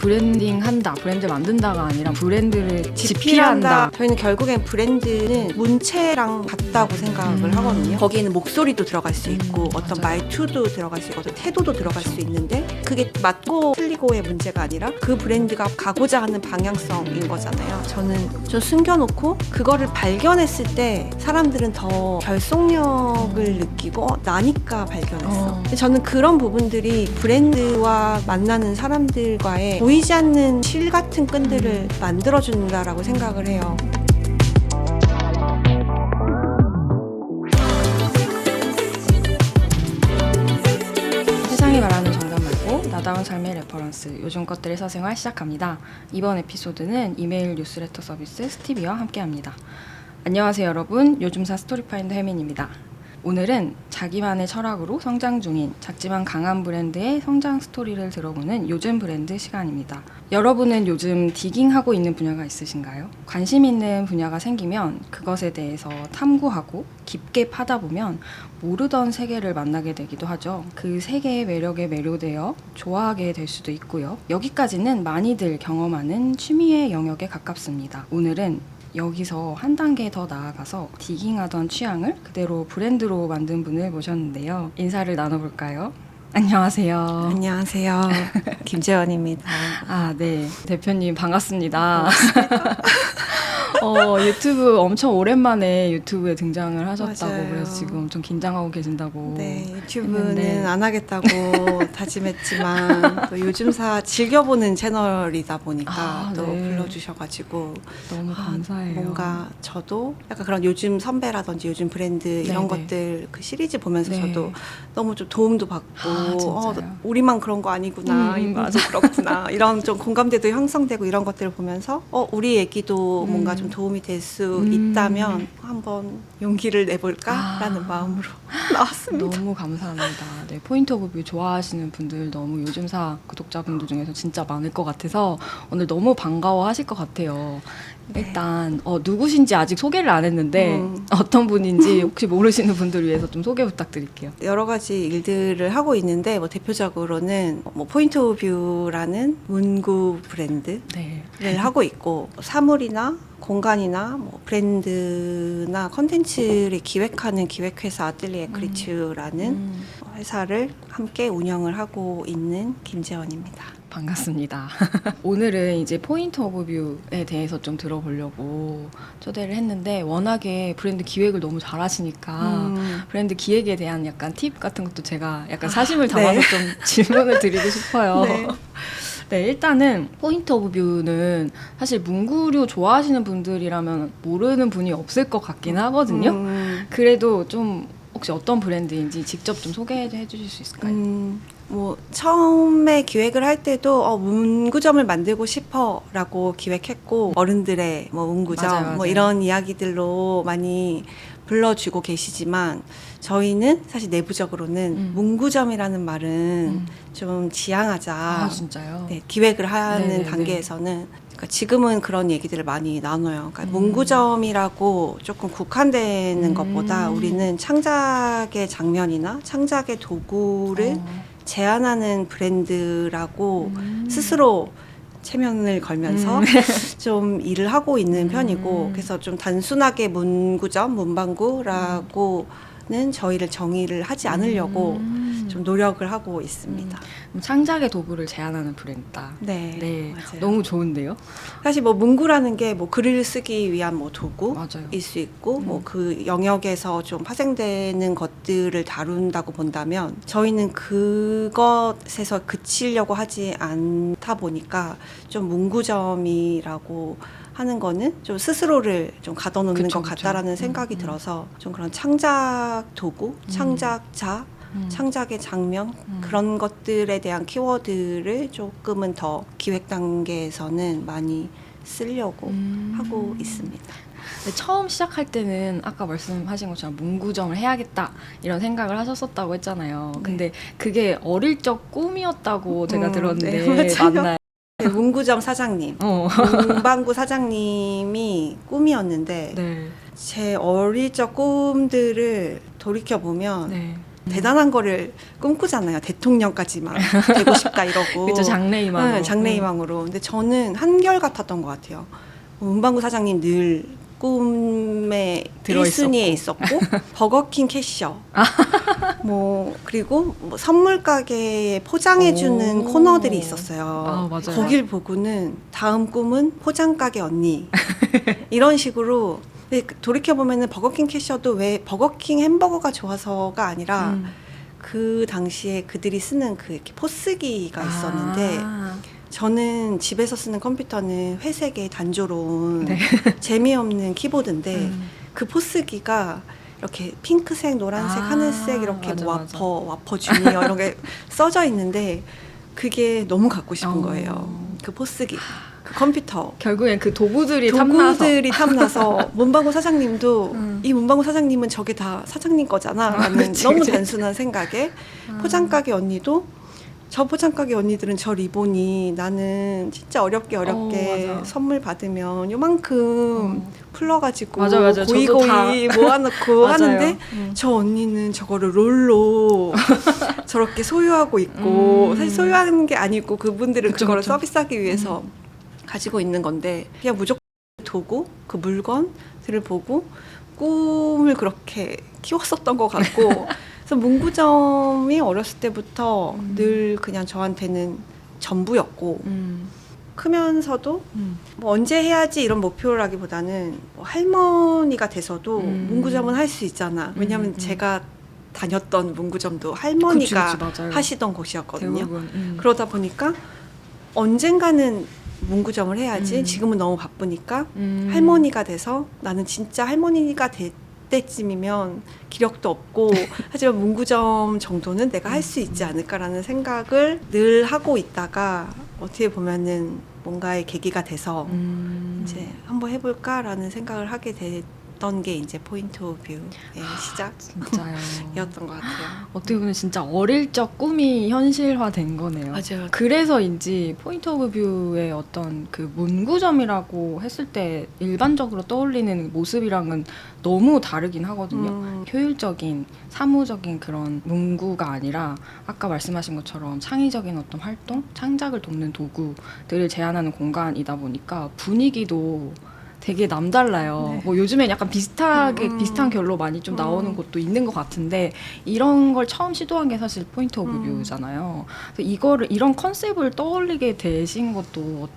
브랜딩한다, 브랜드 만든다가 아니라 브랜드를 집필한다. 저희는 결국엔 브랜드는 문체랑 같다고 생각을 하거든요. 거기에는 목소리도 들어갈 수 있고 어떤 말투도 들어갈 수 있고 어떤 태도도 들어갈 수 있는데 그게 맞고 틀리고의 문제가 아니라 그 브랜드가 가고자 하는 방향성인 거잖아요. 저는 좀 숨겨놓고 그거를 발견했을 때 사람들은 더 결속력을 느끼고 나니까 발견했어. 근데 저는 그런 부분들이 브랜드와 만나는 사람들과의 보이지 않는 실 같은 끈들을 만들어준다라고 생각을 해요. 세상이 말하는 정답 말고 나다운 삶의 레퍼런스, 요즘 것들의 사생활 시작합니다. 이번 에피소드는 이메일 뉴스레터 서비스 스티비와 함께합니다. 안녕하세요 여러분, 요즘사 스토리파인더 혜민입니다. 오늘은 자기만의 철학으로 성장 중인 작지만 강한 브랜드의 성장 스토리를 들어보는 요즘 브랜드 시간입니다. 여러분은 요즘 디깅하고 있는 분야가 있으신가요? 관심 있는 분야가 생기면 그것에 대해서 탐구하고 깊게 파다 보면 모르던 세계를 만나게 되기도 하죠. 그 세계의 매력에 매료되어 좋아하게 될 수도 있고요. 여기까지는 많이들 경험하는 취미의 영역에 가깝습니다. 오늘은 여기서 한 단계 더 나아가서 디깅하던 취향을 그대로 브랜드로 만든 분을 모셨는데요. 인사를 나눠볼까요? 안녕하세요. 안녕하세요. 김재원입니다. 아, 네. 대표님 반갑습니다. 유튜브 엄청 오랜만에 유튜브에 등장을 하셨다고 맞아요. 그래서 지금 엄청 긴장하고 계신다고. 네, 유튜브는 했는데. 안 하겠다고 다짐했지만 또 요즘사 즐겨보는 채널이다 보니까 또 네. 불러주셔가지고 너무 감사해요. 뭔가 저도 약간 그런 요즘 선배라든지 요즘 브랜드 이런 네네. 것들 그 시리즈 보면서 네. 저도 너무 좀 도움도 받고 진짜요? 우리만 그런 거 아니구나 이분도 그렇구나 이런 좀 공감대도 형성되고 이런 것들을 보면서 우리 얘기도 뭔가 좀 도움이 될 수 있다면 한번 용기를 내볼까라는 마음으로 나왔습니다. 너무 감사합니다. 네, 포인트 오브 뷰 좋아하시는 분들 너무 요즘사 구독자분들 중에서 진짜 많을 것 같아서 오늘 너무 반가워하실 것 같아요. 일단 누구신지 아직 소개를 안 했는데 어떤 분인지 혹시 모르시는 분들 위해서 좀 소개 부탁드릴게요. 여러 가지 일들을 하고 있는데 대표적으로는 포인트 오브 뷰라는 문구 브랜드를 네. 하고 있고 사물이나 공간이나 브랜드나 컨텐츠를 기획하는 기획회사 아틀리에 크리츄라는 회사를 함께 운영을 하고 있는 김재원입니다. 반갑습니다. 오늘은 이제 포인트 오브 뷰에 대해서 좀 들어보려고 초대를 했는데 워낙에 브랜드 기획을 너무 잘하시니까 브랜드 기획에 대한 약간 팁 같은 것도 제가 약간 사심을 담아서 좀 질문을 드리고 싶어요. 네. 네, 일단은 포인트 오브 뷰는 사실 문구류 좋아하시는 분들이라면 모르는 분이 없을 것 같긴 하거든요. 그래도 좀 혹시 어떤 브랜드인지 직접 좀 소개해 주실 수 있을까요? 처음에 기획을 할 때도 문구점을 만들고 싶어라고 기획했고 어른들의 문구점 맞아요. 이런 이야기들로 많이 불러주고 계시지만 저희는 사실 내부적으로는 문구점이라는 말은 좀 지양하자. 아, 진짜요? 네, 기획을 하는 네네네. 단계에서는 그러니까 지금은 그런 얘기들을 많이 나눠요. 그러니까 문구점이라고 조금 국한되는 것보다 우리는 창작의 장면이나 창작의 도구를 제안하는 브랜드라고 스스로 체면을 걸면서 좀 일을 하고 있는 편이고 그래서 좀 단순하게 문구점, 문방구라고는 저희를 정의를 하지 않으려고 좀 노력을 하고 있습니다. 창작의 도구를 제안하는 브랜드다. 네, 맞아요. 너무 좋은데요? 사실 문구라는 게 글을 쓰기 위한 도구일 맞아요. 수 있고 그 영역에서 좀 파생되는 것들을 다룬다고 본다면 저희는 그것에서 그치려고 하지 않다 보니까 좀 문구점이라고 하는 거는 좀 스스로를 좀 가둬놓는 것 같다라는 생각이 들어서 좀 그런 창작 도구, 창작자, 창작의 장면 그런 것들에 대한 키워드를 조금은 더 기획 단계에서는 많이 쓰려고 하고 있습니다. 근데 처음 시작할 때는 아까 말씀하신 것처럼 문구점을 해야겠다 이런 생각을 하셨었다고 했잖아요. 근데 그게 어릴 적 꿈이었다고 제가 들었는데 네, 맞아요. 맞나요? 네, 문구점 사장님, 문방구 사장님이 꿈이었는데 네. 제 어릴 적 꿈들을 돌이켜보면 대단한 거를 꿈꾸잖아요. 대통령까지만 되고 싶다 이러고. 그쵸, 장래희망으로. 네, 장래희망으로. 근데 저는 한결같았던 것 같아요. 문방구 사장님 늘 꿈의 들어있었고. 1순위에 있었고 버거킹 캐셔 뭐 그리고 뭐 선물 가게에 포장해주는 오. 코너들이 있었어요. 아, 맞아요. 거길 보고는 다음 꿈은 포장 가게 언니 이런 식으로. 근데 돌이켜보면은 버거킹 캐셔도 왜 버거킹 햄버거가 좋아서가 아니라 그 당시에 그들이 쓰는 그 이렇게 포스기가 있었는데 아. 저는 집에서 쓰는 컴퓨터는 회색의 단조로운 네. 재미없는 키보드인데 그 포스기가 이렇게 핑크색, 노란색, 아, 하늘색 이렇게 맞아, 뭐 맞아. 와퍼 주니어 이런 게 써져 있는데 그게 너무 갖고 싶은 거예요. 그 포스기, 그 컴퓨터. 결국엔 그 도구들이 탐나서. 도구들이 탐나서 문방구 사장님도 이 이 문방구 사장님은 저게 다 사장님 거잖아 라는 그치, 너무 그치. 단순한 생각에 포장가게 언니도 저 포장가게 언니들은 저 리본이 나는 진짜 어렵게 맞아. 선물 받으면 요만큼 풀러가지고 맞아, 맞아. 저도 고이고이 모아놓고 맞아요. 하는데 저 언니는 저거를 롤로 저렇게 소유하고 있고 사실 소유하는 게 아니고 그분들은 그쵸, 그거를 그쵸. 서비스하기 위해서 가지고 있는 건데 그냥 무조건 도구, 그 물건들을 보고 꿈을 그렇게 키웠었던 것 같고 그래서 문구점이 어렸을 때부터 늘 그냥 저한테는 전부였고 크면서도 뭐 언제 해야지 이런 목표라기보다는 뭐 할머니가 돼서도 문구점은 할 수 있잖아. 왜냐하면 제가 다녔던 문구점도 할머니가 그치, 맞아요. 하시던 곳이었거든요. 대부분. 그러다 보니까 언젠가는 문구점을 해야지. 지금은 너무 바쁘니까 할머니가 돼서 나는 진짜 할머니가 될 때쯤이면 기력도 없고 하지만 문구점 정도는 내가 할 수 있지 않을까라는 생각을 늘 하고 있다가 어떻게 보면은 뭔가의 계기가 돼서 이제 한번 해볼까라는 생각을 하게 됐던 게 이제 포인트 오브 뷰의 진짜요. 시작이었던 것 같아요. 어떻게 보면 진짜 어릴 적 꿈이 현실화된 거네요. 맞아요. 그래서인지 포인트 오브 뷰의 어떤 그 문구점이라고 했을 때 일반적으로 떠올리는 모습이랑은 너무 다르긴 하거든요. 효율적인, 사무적인 그런 문구가 아니라 아까 말씀하신 것처럼 창의적인 어떤 활동, 창작을 돕는 도구들을 제안하는 공간이다 보니까 분위기도 되게 남달라요. 네. 뭐 요즘엔 약간 비슷한 결로 많이 좀 나오는 곳도 있는 것 같은데 이런 걸 처음 시도한 게 사실 포인트 오브 뷰잖아요. 그래서 이런 컨셉을 떠올리게 되신 것도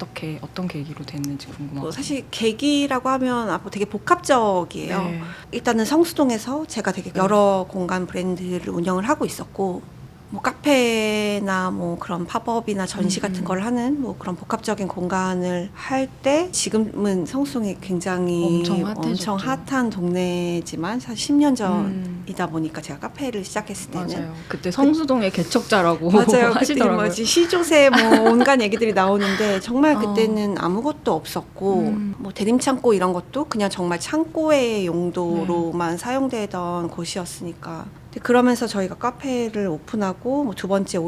어떤 계기로 됐는지 궁금하고. 뭐 사실 계기라고 하면 앞으로 되게 복합적이에요. 네. 일단은 성수동에서 제가 되게 여러 공간 브랜드를 운영을 하고 있었고 뭐 카페나 뭐 그런 팝업이나 전시 같은 걸 하는 뭐 그런 복합적인 공간을 할 때 지금은 성수동이 굉장히 엄청 핫한 동네지만 사실 10년 전이다 보니까 제가 카페를 시작했을 때는 맞아요. 그때 성수동의 개척자라고 맞아요. 그때 하시더라고요. 뭐지 시조새 뭐 온갖 얘기들이 나오는데 정말 그때는 아무것도 없었고 뭐 대림창고 이런 것도 그냥 정말 창고의 용도로만 사용되던 곳이었으니까. 그러면서 저희가 카페를 오픈하고 뭐 두 번째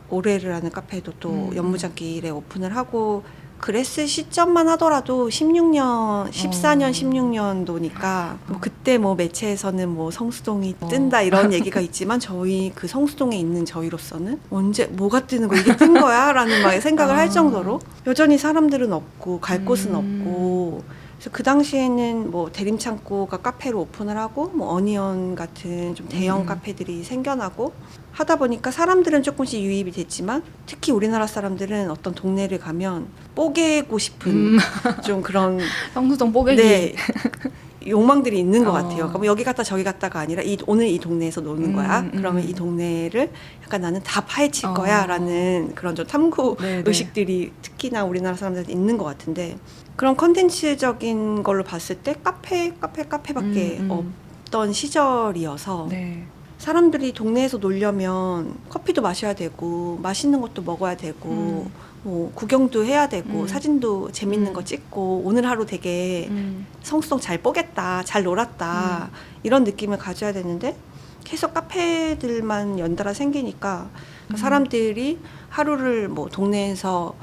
오레르라는 카페도 또 연무장길에 오픈을 하고 그랬을 시점만 하더라도 14년, 16년도니까 뭐 그때 뭐 매체에서는 뭐 성수동이 뜬다 이런 얘기가 있지만 저희 그 성수동에 있는 저희로서는 언제 뭐가 뜨는 거 이게 뜬 거야? 라는 막 생각을 할 정도로 여전히 사람들은 없고 갈 곳은 없고 그래서 그 당시에는 뭐 대림창고가 카페로 오픈을 하고 뭐 어니언 같은 좀 대형 카페들이 생겨나고 하다 보니까 사람들은 조금씩 유입이 됐지만 특히 우리나라 사람들은 어떤 동네를 가면 뽀개고 싶은 좀 그런 성수동 뽀개기. 네, 욕망들이 있는 것 같아요. 그러니까 뭐 여기 갔다 저기 갔다가 아니라 오늘 이 동네에서 노는 거야. 그러면 이 동네를 약간 나는 다 파헤칠 거야라는 그런 좀 탐구 네네. 의식들이 특히나 우리나라 사람들한테 있는 것 같은데 그런 컨텐츠적인 걸로 봤을 때 카페밖에 없던 시절이어서 네. 사람들이 동네에서 놀려면 커피도 마셔야 되고 맛있는 것도 먹어야 되고 뭐 구경도 해야 되고 사진도 재밌는 거 찍고 오늘 하루 되게 성수동 잘 뽀겠다 잘 놀았다 이런 느낌을 가져야 되는데 계속 카페들만 연달아 생기니까 사람들이 하루를 뭐 동네에서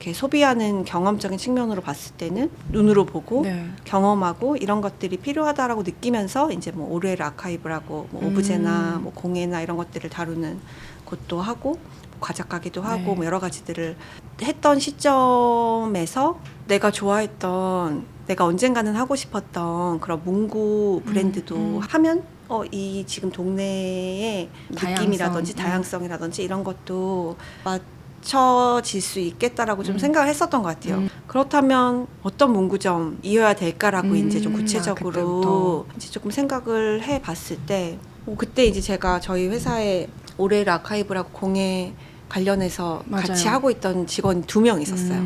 이렇게 소비하는 경험적인 측면으로 봤을 때는 눈으로 보고 네. 경험하고 이런 것들이 필요하다라고 느끼면서 이제 뭐 오르에르 아카이브라고 뭐 오브제나 뭐 공예나 이런 것들을 다루는 곳도 하고 과작 가게도 하고 네. 뭐 여러 가지들을 했던 시점에서 내가 좋아했던 내가 언젠가는 하고 싶었던 그런 문구 브랜드도 하면 이 지금 동네의 느낌이라든지 다양성이라든지 이런 것도 맞춰질 수 있겠다라고 좀 생각을 했었던 것 같아요. 그렇다면 어떤 문구점이어야 될까라고 이제 좀 구체적으로 이제 조금 생각을 해봤을 때 그때 이제 제가 저희 회사에 오레르 아카이브라고 공예 관련해서 맞아요. 같이 하고 있던 직원이 2명 있었어요.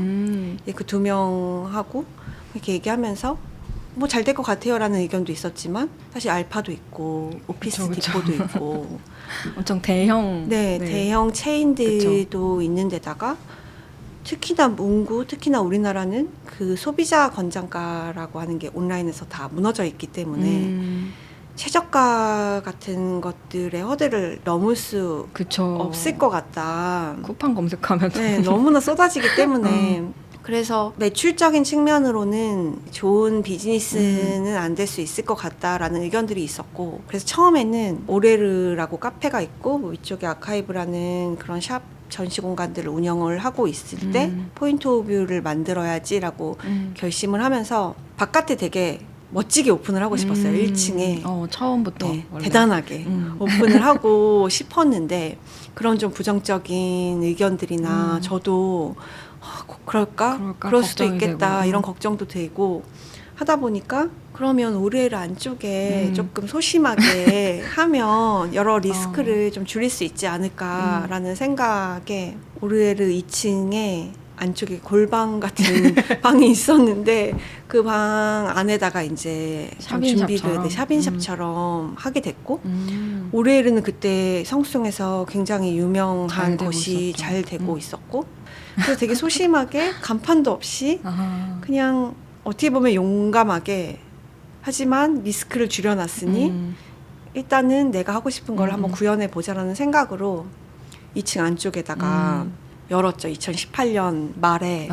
그 2명하고 이렇게 얘기하면서 뭐 잘 될 것 같아요라는 의견도 있었지만 사실 알파도 있고 오피스 그쵸. 디포도 있고 엄청 대형 대형 체인들도 있는 데다가 특히나 문구, 특히나 우리나라는 그 소비자 권장가라고 하는 게 온라인에서 다 무너져 있기 때문에 최저가 같은 것들의 허들을 넘을 수 그쵸. 없을 것 같다. 쿠팡 검색하면 너무나 쏟아지기 때문에 그래서 매출적인 측면으로는 좋은 비즈니스는 안 될 수 있을 것 같다라는 의견들이 있었고 그래서 처음에는 오레르라고 카페가 있고 뭐 위쪽에 아카이브라는 그런 샵 전시 공간들을 운영을 하고 있을 때 포인트 오브 뷰를 만들어야지라고 결심을 하면서 바깥에 되게 멋지게 오픈을 하고 싶었어요. 1층에 처음부터 대단하게 오픈을 하고 싶었는데 그런 좀 부정적인 의견들이나 저도 그럴까? 그럴 수도 있겠다 이런 걱정도 되고 하다 보니까 그러면 오르에르 안쪽에 조금 소심하게 하면 여러 리스크를 좀 줄일 수 있지 않을까라는 생각에 오르에르 2층에 안쪽에 골방 같은 방이 있었는데 그 방 안에다가 이제 좀 준비를 샵인샵처럼 하게 됐고 오르에르는 그때 성수동에서 굉장히 유명한 곳이 잘 되고 있었고 그래서 되게 소심하게 간판도 없이 그냥 어떻게 보면 용감하게 하지만 리스크를 줄여놨으니 일단은 내가 하고 싶은 걸 한번 구현해 보자라는 생각으로 2층 안쪽에다가 열었죠. 2018년 말에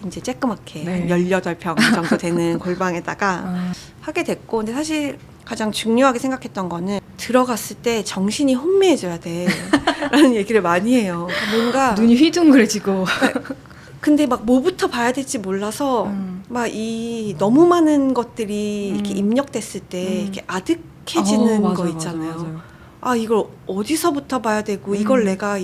이제 쬐끄맣게 한 18평 정도 되는 골방에다가 하게 됐고 근데 사실 가장 중요하게 생각했던 거는 들어갔을 때 정신이 혼미해져야 돼 라는 얘기를 많이 해요. 뭔가 눈이 휘둥그레지고 근데 막 뭐부터 봐야 될지 몰라서 막 이 너무 많은 것들이 이렇게 입력됐을 때 이렇게 아득해지는 거 있잖아요. 아 이걸 어디서부터 봐야 되고 이걸 내가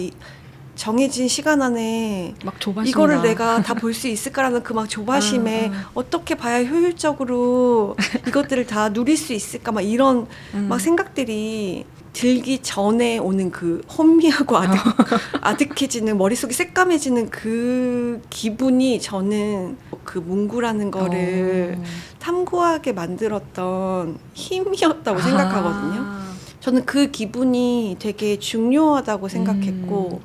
정해진 시간 안에 막 조바심나. 이거를 내가 다 볼 수 있을까라는 그 막 조바심에 어떻게 봐야 효율적으로 이것들을 다 누릴 수 있을까 막 이런 막 생각들이 들기 전에 오는 그 혼미하고 아득해지는 머릿속이 새까매지는 그 기분이 저는 그 문구라는 거를 탐구하게 만들었던 힘이었다고 생각하거든요. 저는 그 기분이 되게 중요하다고 생각했고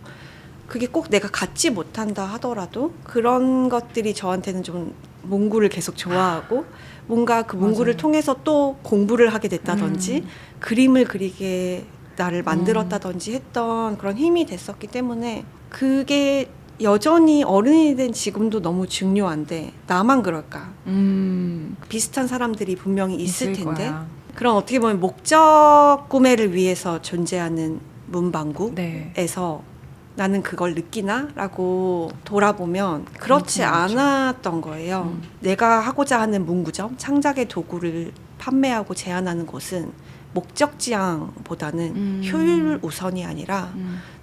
그게 꼭 내가 갖지 못한다 하더라도 그런 것들이 저한테는 좀 문구를 계속 좋아하고 뭔가 그 문구를 통해서 또 공부를 하게 됐다든지 그림을 그리게 나를 만들었다든지 했던 그런 힘이 됐었기 때문에 그게 여전히 어른이 된 지금도 너무 중요한데 나만 그럴까? 비슷한 사람들이 분명히 있을 텐데 거야. 그런 어떻게 보면 목적 구매를 위해서 존재하는 문방구에서 네. 나는 그걸 느끼나? 라고 돌아보면 그렇지 않았던 거예요. 내가 하고자 하는 문구점, 창작의 도구를 판매하고 제안하는 곳은 목적지향보다는 효율 우선이 아니라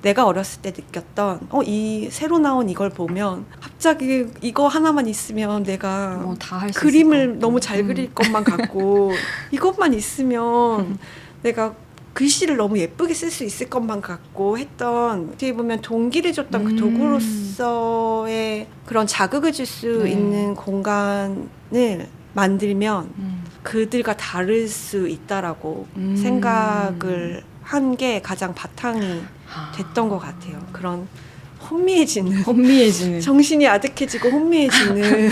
내가 어렸을 때 느꼈던 이 새로 나온 이걸 보면 갑자기 이거 하나만 있으면 내가 뭐 다 할 수 그림을 너무 잘 그릴 것만 같고 이것만 있으면 내가 글씨를 너무 예쁘게 쓸 수 있을 것만 같고 했던 어떻게 보면 동기를 줬던 그 도구로서의 그런 자극을 줄 수 있는 공간을 만들면 그들과 다를 수 있다라고 생각을 한 게 가장 바탕이 됐던 것 같아요. 그런 혼미해지는 정신이 아득해지고 혼미해지는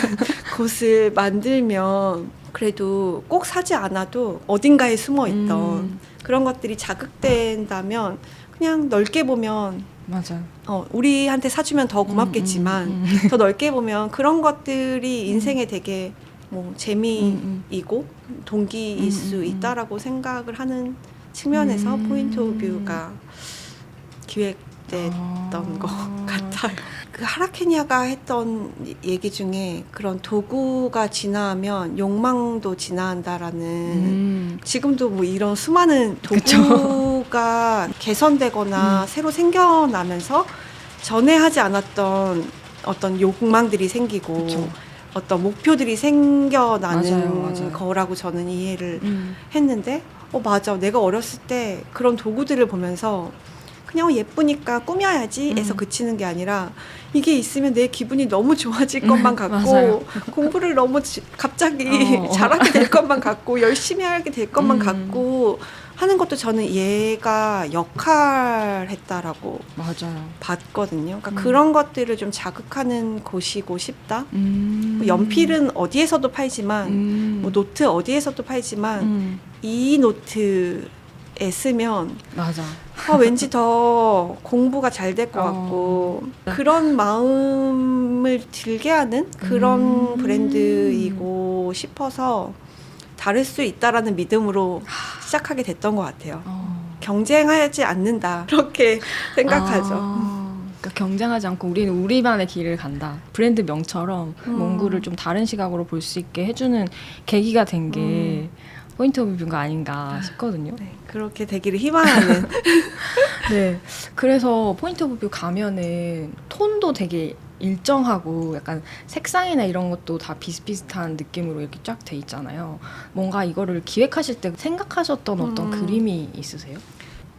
곳을 만들면 그래도 꼭 사지 않아도 어딘가에 숨어있던 그런 것들이 자극된다면 그냥 넓게 보면 맞아요. 우리한테 사주면 더 고맙겠지만 더 넓게 보면 그런 것들이 인생에 되게 뭐 재미이고 동기일 수 있다라고 생각을 하는 측면에서 포인트 오브 뷰가 기획됐던 것 같아요. 그 하라케니아가 했던 얘기 중에 그런 도구가 진화하면 욕망도 진화한다라는 지금도 뭐 이런 수많은 도구가 개선되거나 새로 생겨나면서 전에 하지 않았던 어떤 욕망들이 생기고 그쵸. 어떤 목표들이 생겨나는 맞아요. 거라고 저는 이해를 했는데 맞아. 내가 어렸을 때 그런 도구들을 보면서 그냥 예쁘니까 꾸며야지 해서 그치는 게 아니라 이게 있으면 내 기분이 너무 좋아질 것만 같고 맞아요. 공부를 너무 갑자기 잘하게 될 것만 같고 열심히 하게 될 것만 같고 하는 것도 저는 얘가 역할했다라고 맞아요. 봤거든요. 그러니까 그런 것들을 좀 자극하는 곳이고 싶다. 뭐 연필은 어디에서도 팔지만 뭐 노트 어디에서도 팔지만 이 노트에 쓰면 맞아. 왠지 더 공부가 잘 될 것 같고 그런 마음을 들게 하는 그런 브랜드이고 싶어서 다를 수 있다라는 믿음으로 시작하게 됐던 것 같아요. 경쟁하지 않는다 그렇게 생각하죠. 그러니까 경쟁하지 않고 우리는 우리만의 길을 간다. 브랜드 명처럼 몽구를 좀 다른 시각으로 볼 수 있게 해주는 계기가 된 게 포인트 오브 뷰가 아닌가 싶거든요. 네, 그렇게 되기를 희망하는. 네, 그래서 포인트 오브 뷰 가면은 톤도 되게 일정하고 약간 색상이나 이런 것도 다 비슷비슷한 느낌으로 이렇게 쫙 돼 있잖아요. 뭔가 이거를 기획하실 때 생각하셨던 어떤 그림이 있으세요?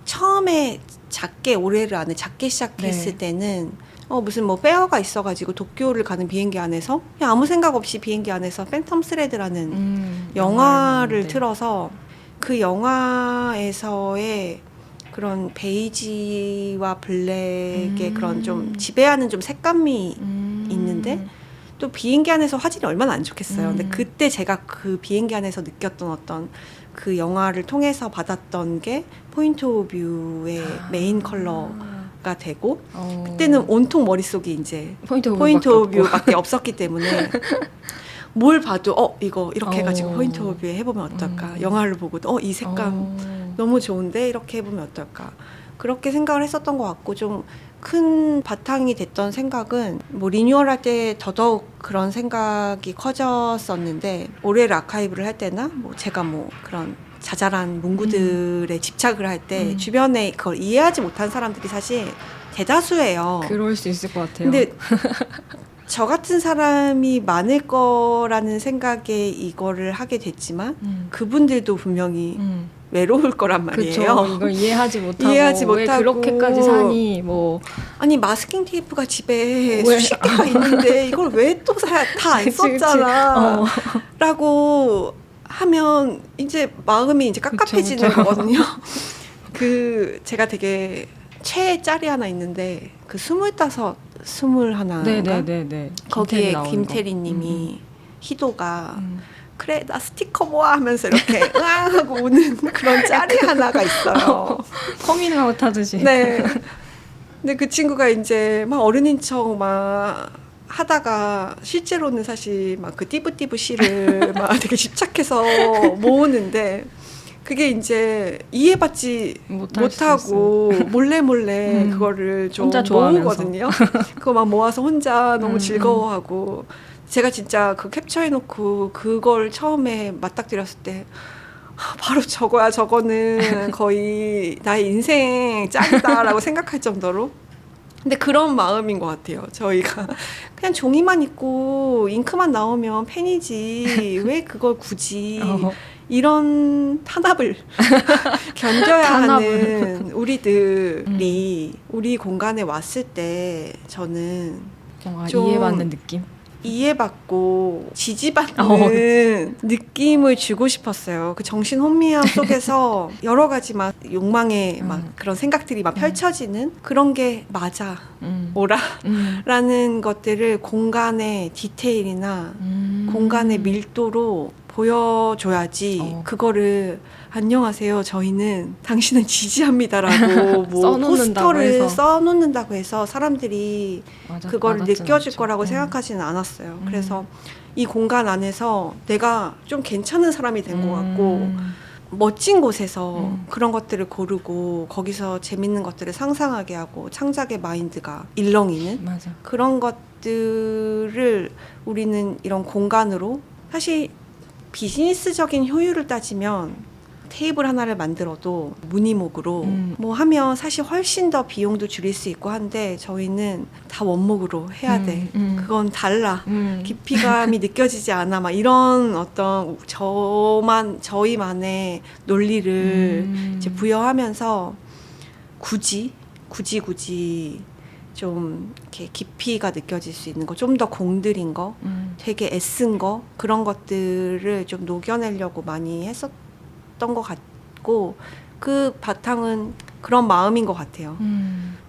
처음에 작게 올해를 안에 작게 시작했을 때는 무슨 뭐 페어가 있어가지고 도쿄를 가는 비행기 안에서 그냥 아무 생각 없이 비행기 안에서 팬텀 스레드라는 영화를 틀어서 그 영화에서의 그런 베이지와 블랙의 그런 좀 지배하는 좀 색감이 있는데 또 비행기 안에서 화질이 얼마나 안 좋겠어요. 근데 그때 제가 그 비행기 안에서 느꼈던 어떤 그 영화를 통해서 받았던 게 포인트 오브 뷰의 메인 컬러가 되고 그때는 온통 머릿속에 이제 포인트 오브 뷰밖에 없었기 때문에 뭘 봐도 이거 이렇게 해가지고 포인트 오브 뷰에 해보면 어떨까. 영화를 보고도 이 색감 너무 좋은데 이렇게 해보면 어떨까. 그렇게 생각을 했었던 것 같고 좀 큰 바탕이 됐던 생각은 뭐 리뉴얼할 때 더더욱 그런 생각이 커졌었는데 올해를 아카이브를 할 때나 뭐 제가 뭐 그런 자잘한 문구들에 집착을 할 때 주변에 그걸 이해하지 못한 사람들이 사실 대다수예요. 그럴 수 있을 것 같아요. 근데 저 같은 사람이 많을 거라는 생각에 이거를 하게 됐지만 그분들도 분명히 외로울 거란 말이에요. 그쵸. 이걸 이해하지 못하고 왜 그렇게까지 사니 뭐 아니 마스킹 테이프가 집에 수십 개가 있는데 이걸 왜 또 사야 다 안 썼잖아 라고 하면 이제 마음이 이제 깝깝해지는 거거든요. 그 제가 되게 최애 짤이 하나 있는데 그 25, 21인가 네네네네. 거기에 김태리 님이 희도가 그래 나 스티커 모아 하면서 이렇게 으앙 하고 우는 그런 짤이 하나가 있어요. 커밍아웃 하듯이. 네. 근데 그 친구가 이제 막 어른인 척 막 하다가 실제로는 사실 막 그 띠부띠부 씨를 막 되게 집착해서 모으는데 그게 이제 이해받지 못하고 몰래 그거를 좀 혼자 좋아하면서. 모으거든요. 그거 막 모아서 혼자 너무 즐거워하고 제가 진짜 그 캡처해놓고 그걸 처음에 맞닥뜨렸을 때 바로 저거는 거의 나의 인생 짱이다라고 생각할 정도로 근데 그런 마음인 것 같아요. 저희가 그냥 종이만 있고 잉크만 나오면 펜이지 왜 그걸 굳이 이런 탄압을 견뎌야 하는 우리들이 우리 공간에 왔을 때 저는 뭔가 좀 이해받는 느낌? 이해받고 지지받는 느낌을 주고 싶었어요. 그 정신 혼미함 속에서 여러 가지 막 욕망의 막 그런 생각들이 막 펼쳐지는 그런 게 맞아 오라라는 것들을 공간의 디테일이나 공간의 밀도로 보여줘야지 그거를 안녕하세요 저희는 당신은 지지합니다라고 뭐 써놓는다고 포스터를 해서. 써놓는다고 해서 사람들이 그걸 느껴질 않죠. 거라고 음. 생각하지는 않았어요. 그래서 이 공간 안에서 내가 좀 괜찮은 사람이 된 것 같고 멋진 곳에서 그런 것들을 고르고 거기서 재밌는 것들을 상상하게 하고 창작의 마인드가 일렁이는 맞아. 그런 것들을 우리는 이런 공간으로 사실 비즈니스적인 효율을 따지면 테이블 하나를 만들어도 무늬목으로 뭐 하면 사실 훨씬 더 비용도 줄일 수 있고 한데 저희는 다 원목으로 해야 돼. 그건 달라. 깊이감이 느껴지지 않아. 막 이런 어떤 저희만의 논리를 이제 부여하면서 굳이 좀 이렇게 깊이가 느껴질 수 있는 거, 좀 더 공들인 거, 되게 애쓴 거 그런 것들을 좀 녹여내려고 많이 했었던 것 같고 그 바탕은 그런 마음인 것 같아요.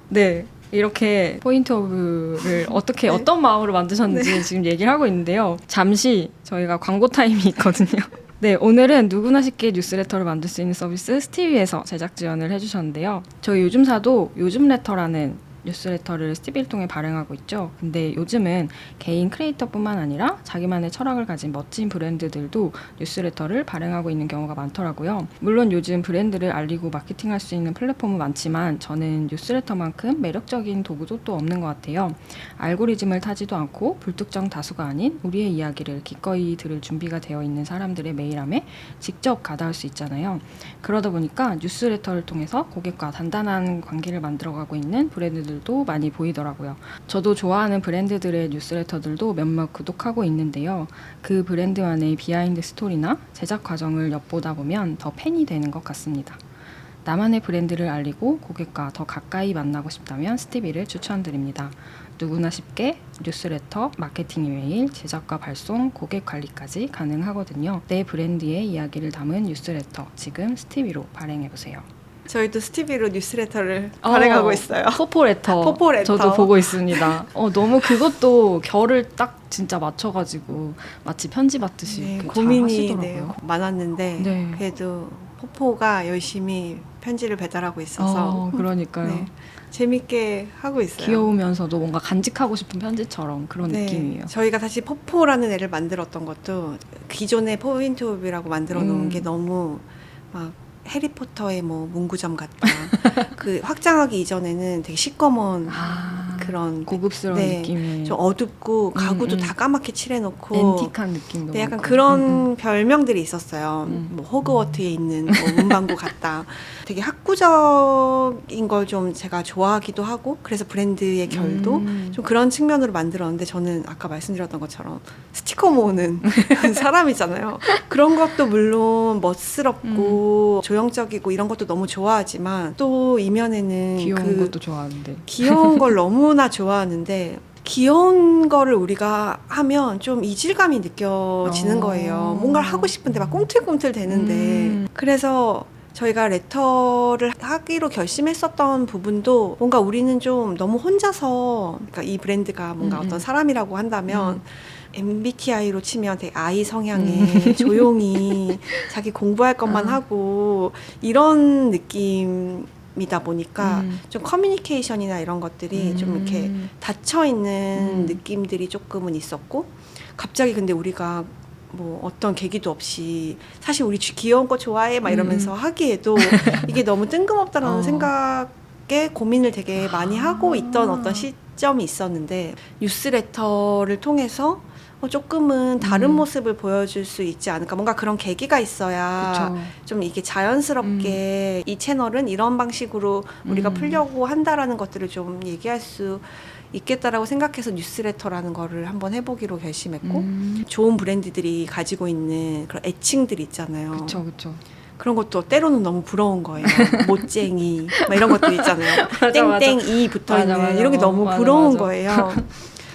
네. 이렇게 포인트 오브를 어떻게 네. 어떤 마음으로 만드셨는지 지금 얘기를 하고 있는데요. 잠시 저희가 광고 타임이 있거든요. 네, 오늘은 누구나 쉽게 뉴스레터를 만들 수 있는 서비스 스티비에서 제작 지원을 해주셨는데요. 저희 요즘사도 요즘레터라는 뉴스레터를 스티비를 통해 발행하고 있죠. 근데 요즘은 개인 크리에이터뿐만 아니라 자기만의 철학을 가진 멋진 브랜드들도 뉴스레터를 발행하고 있는 경우가 많더라고요. 물론 요즘 브랜드를 알리고 마케팅할 수 있는 플랫폼은 많지만 저는 뉴스레터만큼 매력적인 도구도 또 없는 것 같아요. 알고리즘을 타지도 않고 불특정 다수가 아닌 우리의 이야기를 기꺼이 들을 준비가 되어 있는 사람들의 메일함에 직접 가닿을 수 있잖아요. 그러다 보니까 뉴스레터를 통해서 고객과 단단한 관계를 만들어가고 있는 브랜드들도 많이 보이더라고요. 저도 좋아하는 브랜드들의 뉴스레터들도 몇몇 구독하고 있는데요. 그 브랜드만의 비하인드 스토리나 제작 과정을 엿보다 보면 더 팬이 되는 것 같습니다. 나만의 브랜드를 알리고 고객과 더 가까이 만나고 싶다면 스티비를 추천드립니다. 누구나 쉽게 뉴스레터, 마케팅 이메일, 제작과 발송, 고객 관리까지 가능하거든요. 내 브랜드의 이야기를 담은 뉴스레터 지금 스티비로 발행해보세요. 저희도 스티비로 뉴스레터를 발행하고 있어요. 포포레터. 포포레터. 저도 보고 있습니다. 너무 그것도 결을 딱 진짜 맞춰가지고 마치 편지 받듯이 네, 이렇게 고민이 잘 네, 하시더라고요. 많았는데 네. 그래도 포포가 열심히 편지를 배달하고 있어서 그러니까요. 네, 재밌게 하고 있어요. 귀여우면서도 뭔가 간직하고 싶은 편지처럼 그런 네, 느낌이에요. 저희가 사실 포포라는 애를 만들었던 것도 기존의 포인트 오브라고 만들어 놓은 게 너무 막 해리포터의 뭐 문구점 같다. 그 확장하기 이전에는 되게 시꺼먼 그런 고급스러운 네, 느낌의 좀 어둡고 가구도 다 까맣게 칠해놓고 앤틱한 느낌도 네, 약간 많고. 그런 별명들이 있었어요. 뭐 호그워트에 있는 뭐 문방구 같다. 되게 학구적인 걸 좀 제가 좋아하기도 하고 그래서 브랜드의 결도 좀 그런 측면으로 만들었는데 저는 아까 말씀드렸던 것처럼 스티커 모으는 사람이잖아요. 그런 것도 물론 멋스럽고 조형적이고 이런 것도 너무 좋아하지만 또 이면에는 귀여운 것도 좋아하는데 귀여운 걸 너무나 좋아하는데 귀여운 거를 우리가 하면 좀 이질감이 느껴지는 거예요. 뭔가를 하고 싶은데 막 꿈틀꿈틀 되는데 그래서 저희가 레터를 하기로 결심했었던 부분도 뭔가 우리는 좀 너무 혼자서 그러니까 이 브랜드가 뭔가 어떤 사람이라고 한다면 MBTI로 치면 되게 I 성향의 조용히 자기 공부할 것만 하고 이런 느낌이다 보니까 좀 커뮤니케이션이나 이런 것들이 좀 이렇게 닫혀 있는 느낌들이 조금은 있었고 갑자기 근데 우리가 뭐 어떤 계기도 없이 사실 우리 귀여운 거 좋아해 막 이러면서 하기에도 이게 너무 뜬금없다라는 생각에 고민을 되게 많이 하고 있던 어떤 시점이 있었는데 뉴스레터를 통해서 조금은 다른 모습을 보여줄 수 있지 않을까 뭔가 그런 계기가 있어야 그쵸. 좀 이게 자연스럽게 이 채널은 이런 방식으로 우리가 풀려고 한다라는 것들을 좀 얘기할 수 있겠다라고 생각해서 뉴스레터라는 거를 한번 해보기로 결심했고 좋은 브랜드들이 가지고 있는 그런 애칭들이 있잖아요. 그쵸. 그런 것도 때로는 너무 부러운 거예요. 못쟁이 막 이런 것들 있잖아요. 땡땡이 붙어있는 이런 게 너무 부러운 거예요.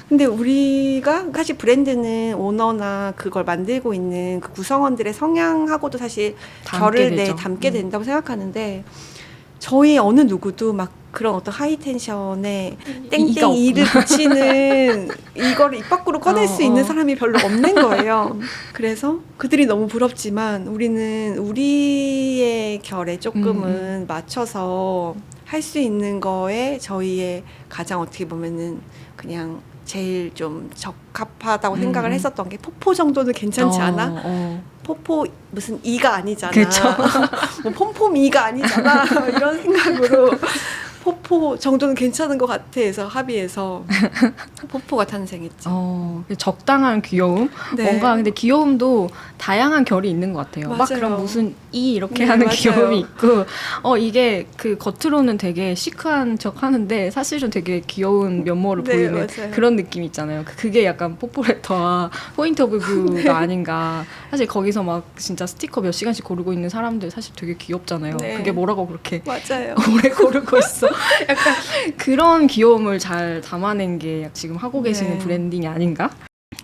근데 우리가 사실 브랜드는 오너나 그걸 만들고 있는 그 구성원들의 성향하고도 사실 결을 담게 된다고 생각하는데 저희 어느 누구도 막 그런 어떤 하이텐션에 이가 땡땡 이를 붙이는 이거를 입 밖으로 꺼낼 수 있는 사람이 별로 없는 거예요. 그래서 그들이 너무 부럽지만 우리는 우리의 결에 조금은 맞춰서 할 수 있는 거에 저희의 가장 어떻게 보면은 그냥 제일 좀 적합하다고 생각을 했었던 게 포포 정도는 괜찮지 않아? 포포 무슨 이가 아니잖아. 그쵸. 뭐 폼폼이가 아니잖아. 이런 생각으로 포포 정도는 괜찮은 것 같아 해서 합의해서 포포가 탄생했죠. 적당한 귀여움? 네. 뭔가 근데 귀여움도 다양한 결이 있는 것 같아요. 막 맞아요. 그런 무슨 이 이렇게 네, 하는 맞아요. 귀여움이 있고 이게 그 겉으로는 되게 시크한 척 하는데 사실은 되게 귀여운 면모를 네, 보이는 맞아요. 그런 느낌 있잖아요. 그게 약간 포포레터와 포인트 오브 뷰가 아닌가. 사실 거기서 막 진짜 스티커 몇 시간씩 고르고 있는 사람들 사실 되게 귀엽잖아요. 네. 그게 뭐라고 그렇게 맞아요. 오래 고르고 있어. 약간 그런 귀여움을 잘 담아낸 게 지금 하고 계시는 네. 브랜딩이 아닌가?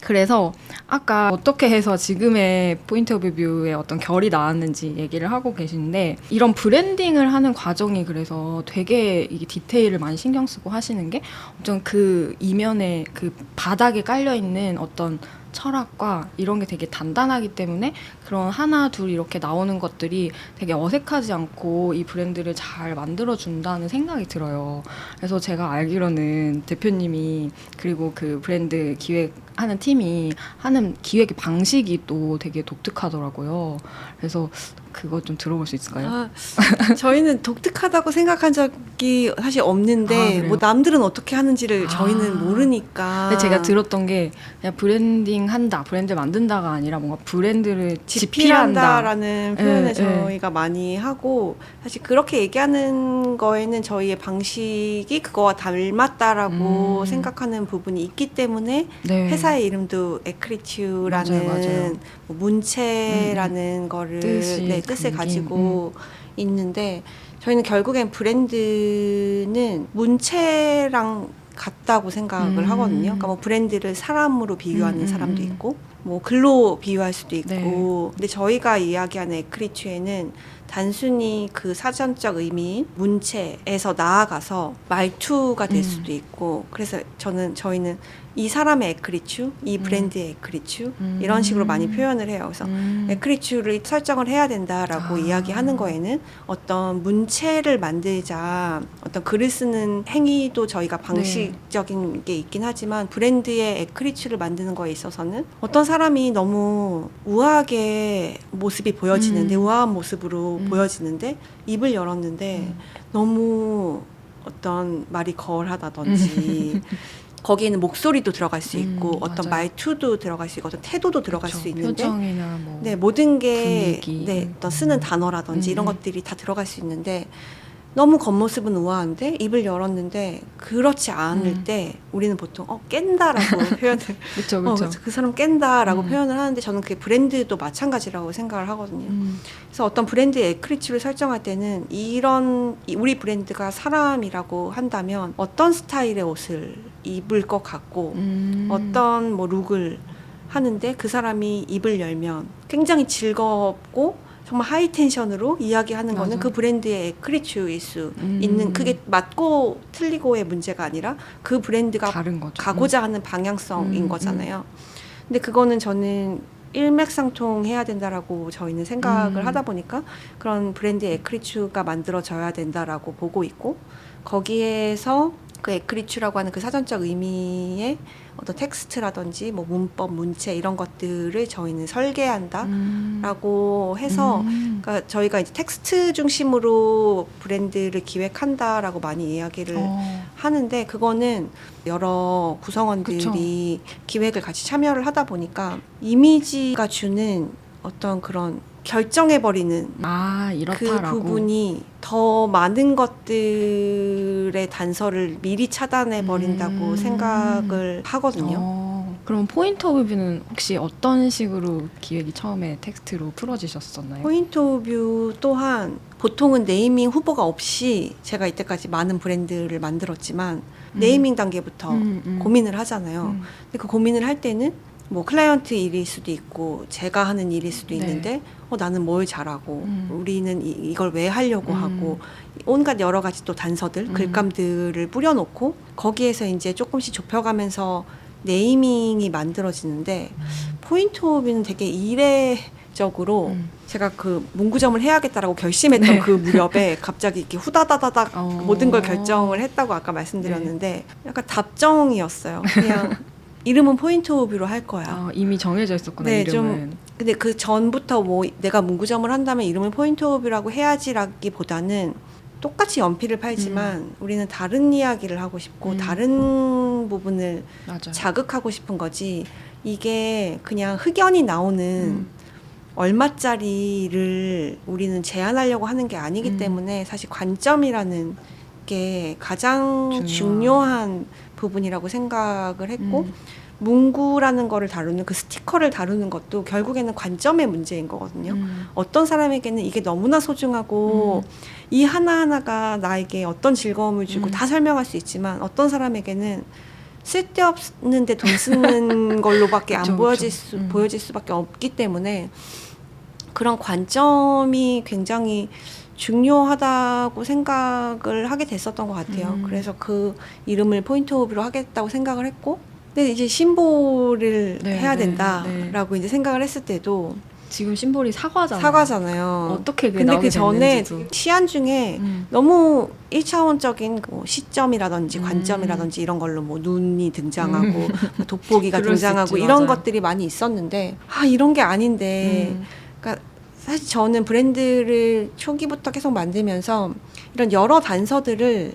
그래서 아까 어떻게 해서 지금의 포인트 오브 뷰의 어떤 결이 나왔는지 얘기를 하고 계신데 이런 브랜딩을 하는 과정이 그래서 되게 이게 디테일을 많이 신경 쓰고 하시는 게 어떤 그 이면에 그 바닥에 깔려있는 어떤 철학과 이런 게 되게 단단하기 때문에 그런 하나 둘 이렇게 나오는 것들이 되게 어색하지 않고 이 브랜드를 잘 만들어준다는 생각이 들어요. 그래서 제가 알기로는 대표님이 그리고 그 브랜드 기획하는 팀이 하는 기획의 방식이 또 되게 독특하더라고요. 그래서 그거 좀 들어볼 수 있을까요? 저희는 독특하다고 생각한 적이 사실 없는데 그래요? 뭐 남들은 어떻게 하는지를 저희는 모르니까. 근데 제가 들었던 게 그냥 브랜딩 한다, 브랜드 만든다가 아니라 뭔가 브랜드를 집필한다. 집필한다라는 표현을 예, 저희가 많이 하고 사실 그렇게 얘기하는 거에는 저희의 방식이 그거와 닮았다라고 생각하는 부분이 있기 때문에 네. 회사의 이름도 에크리튜라는 맞아요. 뭐 문체라는 거를 뜻을 담긴, 가지고 있는데 저희는 결국엔 브랜드는 문체랑 같다고 생각을 하거든요. 그러니까 뭐 브랜드를 사람으로 비유하는 사람도 있고 뭐 글로 비유할 수도 있고 네. 근데 저희가 이야기하는 에크리튜에는 단순히 그 사전적 의미인 문체에서 나아가서 말투가 될 수도 있고 그래서 저희는 이 사람의 에크리추, 이 브랜드의 에크리추 이런 식으로 많이 표현을 해요. 그래서 에크리추를 설정을 해야 된다라고 이야기하는 거에는 어떤 문체를 만들자 어떤 글을 쓰는 행위도 저희가 방식적인 게 있긴 하지만 브랜드의 에크리추를 만드는 거에 있어서는 어떤 사람이 너무 우아하게 모습이 보여지는데 우아한 모습으로 보여지는데 입을 열었는데 너무 어떤 말이 거울하다든지 거기에는 목소리도 들어갈 수 있고 어떤 맞아요. 말투도 들어갈 수 있고 어떤 태도도 들어갈 그쵸. 수 있는데 표정이나 뭐 네, 모든 게 분위기. 어떤 쓰는 단어라든지 이런 것들이 다 들어갈 수 있는데 너무 겉모습은 우아한데 입을 열었는데 그렇지 않을 때 우리는 보통 깬다라고 표현을 그렇죠. 그 사람 깬다라고 표현을 하는데 저는 그게 브랜드도 마찬가지라고 생각을 하거든요. 그래서 어떤 브랜드의 에크리추를 설정할 때는 우리 브랜드가 사람이라고 한다면 어떤 스타일의 옷을 입을 것 같고 어떤 뭐 룩을 하는데 그 사람이 입을 열면 굉장히 즐겁고 정말 하이텐션으로 이야기하는 거는 맞아. 그 브랜드의 에크리추일 수 있는 그게 맞고 틀리고의 문제가 아니라 그 브랜드가 다른 거죠. 가고자 하는 방향성인 거잖아요. 근데 그거는 저는 일맥상통해야 된다라고 저희는 생각을 하다 보니까 그런 브랜드의 에크리추가 만들어져야 된다라고 보고 있고 거기에서 그 에크리추라고 하는 그 사전적 의미의 어떤 텍스트라든지 뭐 문법, 문체 이런 것들을 저희는 설계한다라고 해서 그러니까 저희가 이제 텍스트 중심으로 브랜드를 기획한다라고 많이 이야기를 하는데 그거는 여러 구성원들이 기획을 같이 참여를 하다 보니까 이미지가 주는 어떤 그런 결정해버리는 이렇다라고. 그 부분이 더 많은 것들의 단서를 미리 차단해버린다고 생각을 하거든요. 그럼 포인트 오브 뷰는 혹시 어떤 식으로 기획이 처음에 텍스트로 풀어지셨었나요? 포인트 오브 뷰 또한 보통은 네이밍 후보가 없이 제가 이때까지 많은 브랜드를 만들었지만 네이밍 단계부터 고민을 하잖아요. 근데 그 고민을 할 때는 뭐 클라이언트 일일 수도 있고 제가 하는 일일 수도 네. 있는데 나는 뭘 잘하고 우리는 이걸 왜 하려고 하고 온갖 여러 가지 또 단서들 글감들을 뿌려놓고 거기에서 이제 조금씩 좁혀가면서 네이밍이 만들어지는데 포인트 오브 뷰는 되게 이례적으로 제가 그 문구점을 해야겠다라고 결심했던 네. 그 무렵에 갑자기 이렇게 후다다다닥 모든 걸 어. 결정을 했다고 아까 말씀드렸는데 약간 답정이었어요. 그냥 이름은 포인트 오브 뷰로 할 거야. 이미 정해져 있었구나. 네, 이름은. 근데 그 전부터 뭐 내가 문구점을 한다면 이름을 포인트 오브 뷰라고 해야지라기보다는 똑같이 연필을 팔지만 우리는 다른 이야기를 하고 싶고 다른 부분을 맞아요. 자극하고 싶은 거지. 이게 그냥 흑연이 나오는 얼마짜리를 우리는 제한하려고 하는 게 아니기 때문에 사실 관점이라는 게 가장 중요한 부분이라고 생각을 했고 문구라는 거를 다루는 그 스티커를 다루는 것도 결국에는 관점의 문제인 거거든요. 어떤 사람에게는 이게 너무나 소중하고 이 하나하나가 나에게 어떤 즐거움을 주고 다 설명할 수 있지만 어떤 사람에게는 쓸데없는데 돈 쓰는 걸로밖에 안 보여질 수밖에 없기 때문에 그런 관점이 굉장히 중요하다고 생각을 하게 됐었던 것 같아요. 그래서 그 이름을 포인트 오브 뷰로 하겠다고 생각을 했고 근데 이제 심볼을 해야 된다라고 이제 생각을 했을 때도 지금 심볼이 사과잖아요. 사과잖아요. 어떻게 그게 근데 나오게 그 전에 됐는지도. 시안 중에 너무 1차원적인 뭐 시점이라든지 관점이라든지 이런 걸로 뭐 눈이 등장하고 뭐 돋보기가 그럴 수 등장하고 있지, 이런 맞아요. 것들이 많이 있었는데 이런 게 아닌데 그러니까 사실 저는 브랜드를 초기부터 계속 만들면서 이런 여러 단서들을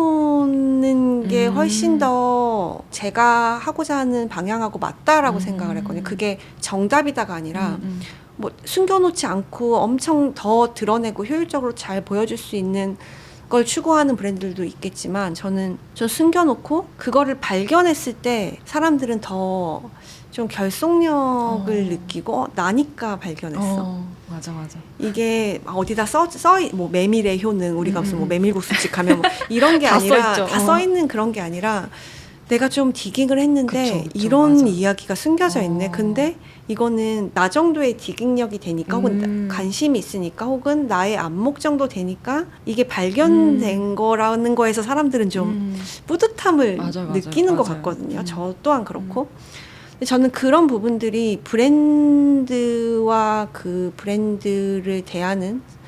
숨겨놓는 게 훨씬 더 제가 하고자 하는 방향하고 맞다라고 생각을 했거든요. 그게 정답이다가 아니라 뭐 숨겨놓지 않고 엄청 더 드러내고 효율적으로 잘 보여줄 수 있는 걸 추구하는 브랜드들도 있겠지만 저는 좀 숨겨놓고 그거를 발견했을 때 사람들은 더 좀 결속력을 느끼고 나니까 발견했어. 맞아. 이게 어디다 뭐 메밀의 효능 우리가 무슨 뭐 메밀국수집 가면 뭐 이런 게 다 아니라 써있죠. 다 써있는 그런 게 아니라 내가 좀 디깅을 했는데 그쵸, 이런 맞아. 이야기가 숨겨져 있네. 근데 이거는 나 정도의 디깅력이 되니까 혹은 관심이 있으니까 혹은 나의 안목 정도 되니까 이게 발견된 거라는 거에서 사람들은 좀 뿌듯함을 느끼는 것 같거든요. 저 또한 그렇고. 근데 저는 그런 부분들이 브랜드와 그 브랜드를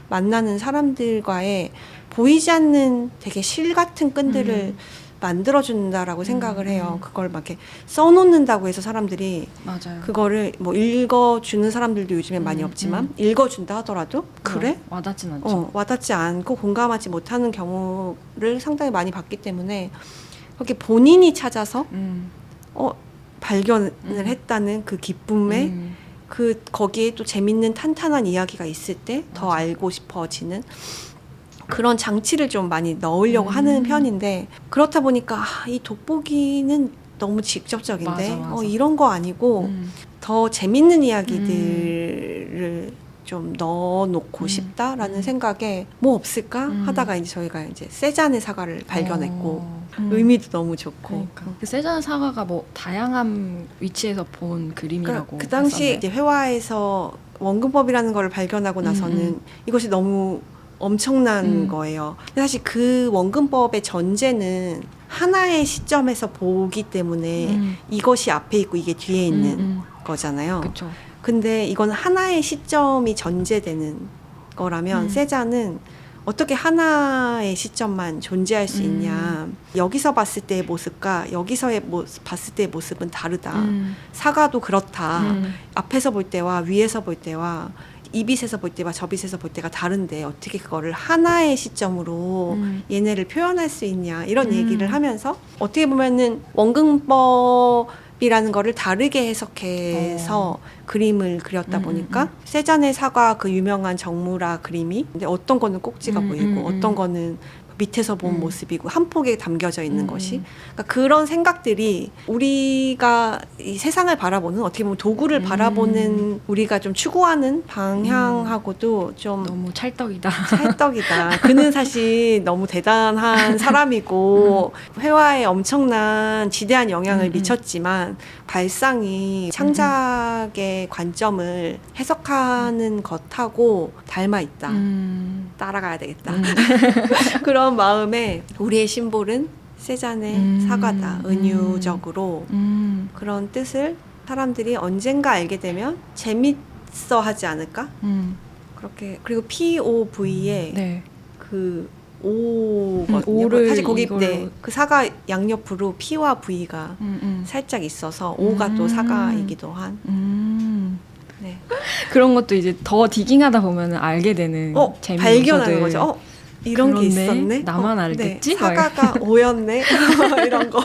만나는 사람들과의 보이지 않는 되게 실 같은 끈들을 만들어준다라고 생각을 해요. 그걸 막 이렇게 써놓는다고 해서 사람들이 맞아요. 그거를 뭐 읽어주는 사람들도 요즘엔 많이 없지만 읽어준다 하더라도 그래? 와닿진 않죠. 와닿지 않고 공감하지 못하는 경우를 상당히 많이 봤기 때문에 그렇게 본인이 찾아서 발견을 했다는 그 기쁨에 거기에 또 재밌는 탄탄한 이야기가 있을 때 더 알고 싶어지는 그런 장치를 좀 많이 넣으려고 하는 편인데 그렇다 보니까 이 돋보기는 너무 직접적인데 맞아. 이런 거 아니고 더 재밌는 이야기들을 좀 넣어놓고 싶다라는 생각에 뭐 없을까 하다가 이제 저희가 이제 세잔의 사과를 발견했고 의미도 너무 좋고 그 세잔 사과가 뭐 다양한 위치에서 본 그림이라고. 그 당시 했었네. 이제 회화에서 원근법이라는 걸 발견하고 나서는 이것이 너무 엄청난 거예요. 근데 사실 그 원근법의 전제는 하나의 시점에서 보기 때문에 이것이 앞에 있고 이게 뒤에 있는 거잖아요. 그쵸. 근데 이건 하나의 시점이 전제되는 거라면 세잔은 어떻게 하나의 시점만 존재할 수 있냐. 여기서 봤을 때의 모습과 여기서의 봤을 때의 모습은 다르다. 사과도 그렇다. 앞에서 볼 때와 위에서 볼 때와 이 빛에서 볼 때와 저 빛에서 볼 때가 다른데 어떻게 그거를 하나의 시점으로 얘네를 표현할 수 있냐 이런 얘기를 하면서 어떻게 보면은 원근법이라는 거를 다르게 해석해서 그림을 그렸다 보니까 세잔의 사과 그 유명한 정무라 그림이 근데 어떤 거는 꼭지가 보이고 어떤 거는 밑에서 본 모습이고 한 폭에 담겨져 있는 것이 그러니까 그런 생각들이 우리가 이 세상을 바라보는 어떻게 보면 도구를 바라보는 우리가 좀 추구하는 방향하고도 좀 너무 찰떡이다. 찰떡이다. 그는 사실 너무 대단한 사람이고 회화에 엄청난 지대한 영향을 미쳤지만 발상이 창작의 관점을 해석하는 것하고 닮아 있다. 따라가야 되겠다. 그런 마음에 우리의 심볼은 세잔의 사과다. 은유적으로 그런 뜻을 사람들이 언젠가 알게 되면 재밌어 하지 않을까? 그렇게 그리고 POV에 네. 그 O거든요. O를 사실 거기 이걸로- 네, 그 사과 양옆으로 P와 V가 살짝 있어서 O가 또 사과이기도 한. 네. 그런 것도 이제 더 디깅하다 보면 알게 되는 재미 발견하는 요소들. 거죠. 이런 게 그렇네. 있었네. 나만 알겠지? 네, 사과가 O였네. 이런 거.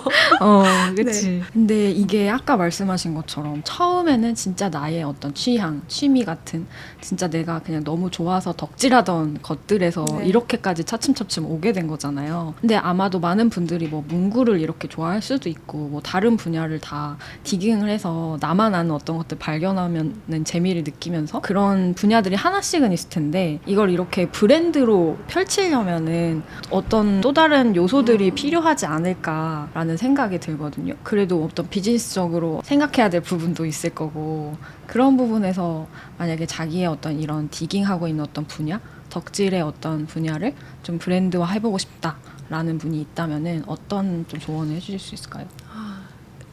그치. 근데 이게 아까 말씀하신 것처럼 처음에는 진짜 나의 어떤 취향, 취미 같은 진짜 내가 그냥 너무 좋아서 덕질하던 것들에서 네. 이렇게까지 차츰차츰 오게 된 거잖아요. 근데 아마도 많은 분들이 뭐 문구를 이렇게 좋아할 수도 있고 뭐 다른 분야를 다 디깅을 해서 나만 아는 어떤 것들 발견하면은 재미를 느끼면서 그런 분야들이 하나씩은 있을 텐데 이걸 이렇게 브랜드로 펼치려면은 어떤 또 다른 요소들이 필요하지 않을까라는 생각이 들거든요. 그래도 어떤 비즈니스적으로 생각해야 될 부분도 있을 거고 그런 부분에서 만약에 자기의 어떤 이런 디깅하고 있는 어떤 분야, 덕질의 어떤 분야를 좀 브랜드화 해보고 싶다라는 분이 있다면은 어떤 좀 조언을 해주실 수 있을까요?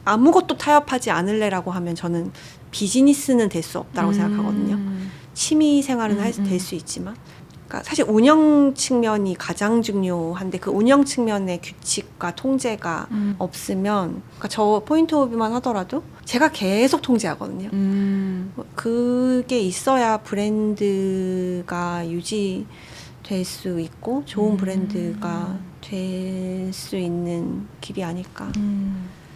아무것도 타협하지 않을래라고 하면 저는 비즈니스는 될 수 없다고 생각하거든요. 취미 생활은 될 수 있지만 그러니까 사실 운영 측면이 가장 중요한데 그 운영 측면의 규칙과 통제가 없으면 그러니까 저 포인트 오브 뷰만 하더라도 제가 계속 통제하거든요. 그게 있어야 브랜드가 유지될 수 있고 좋은 브랜드가 될 수 있는 길이 아닐까.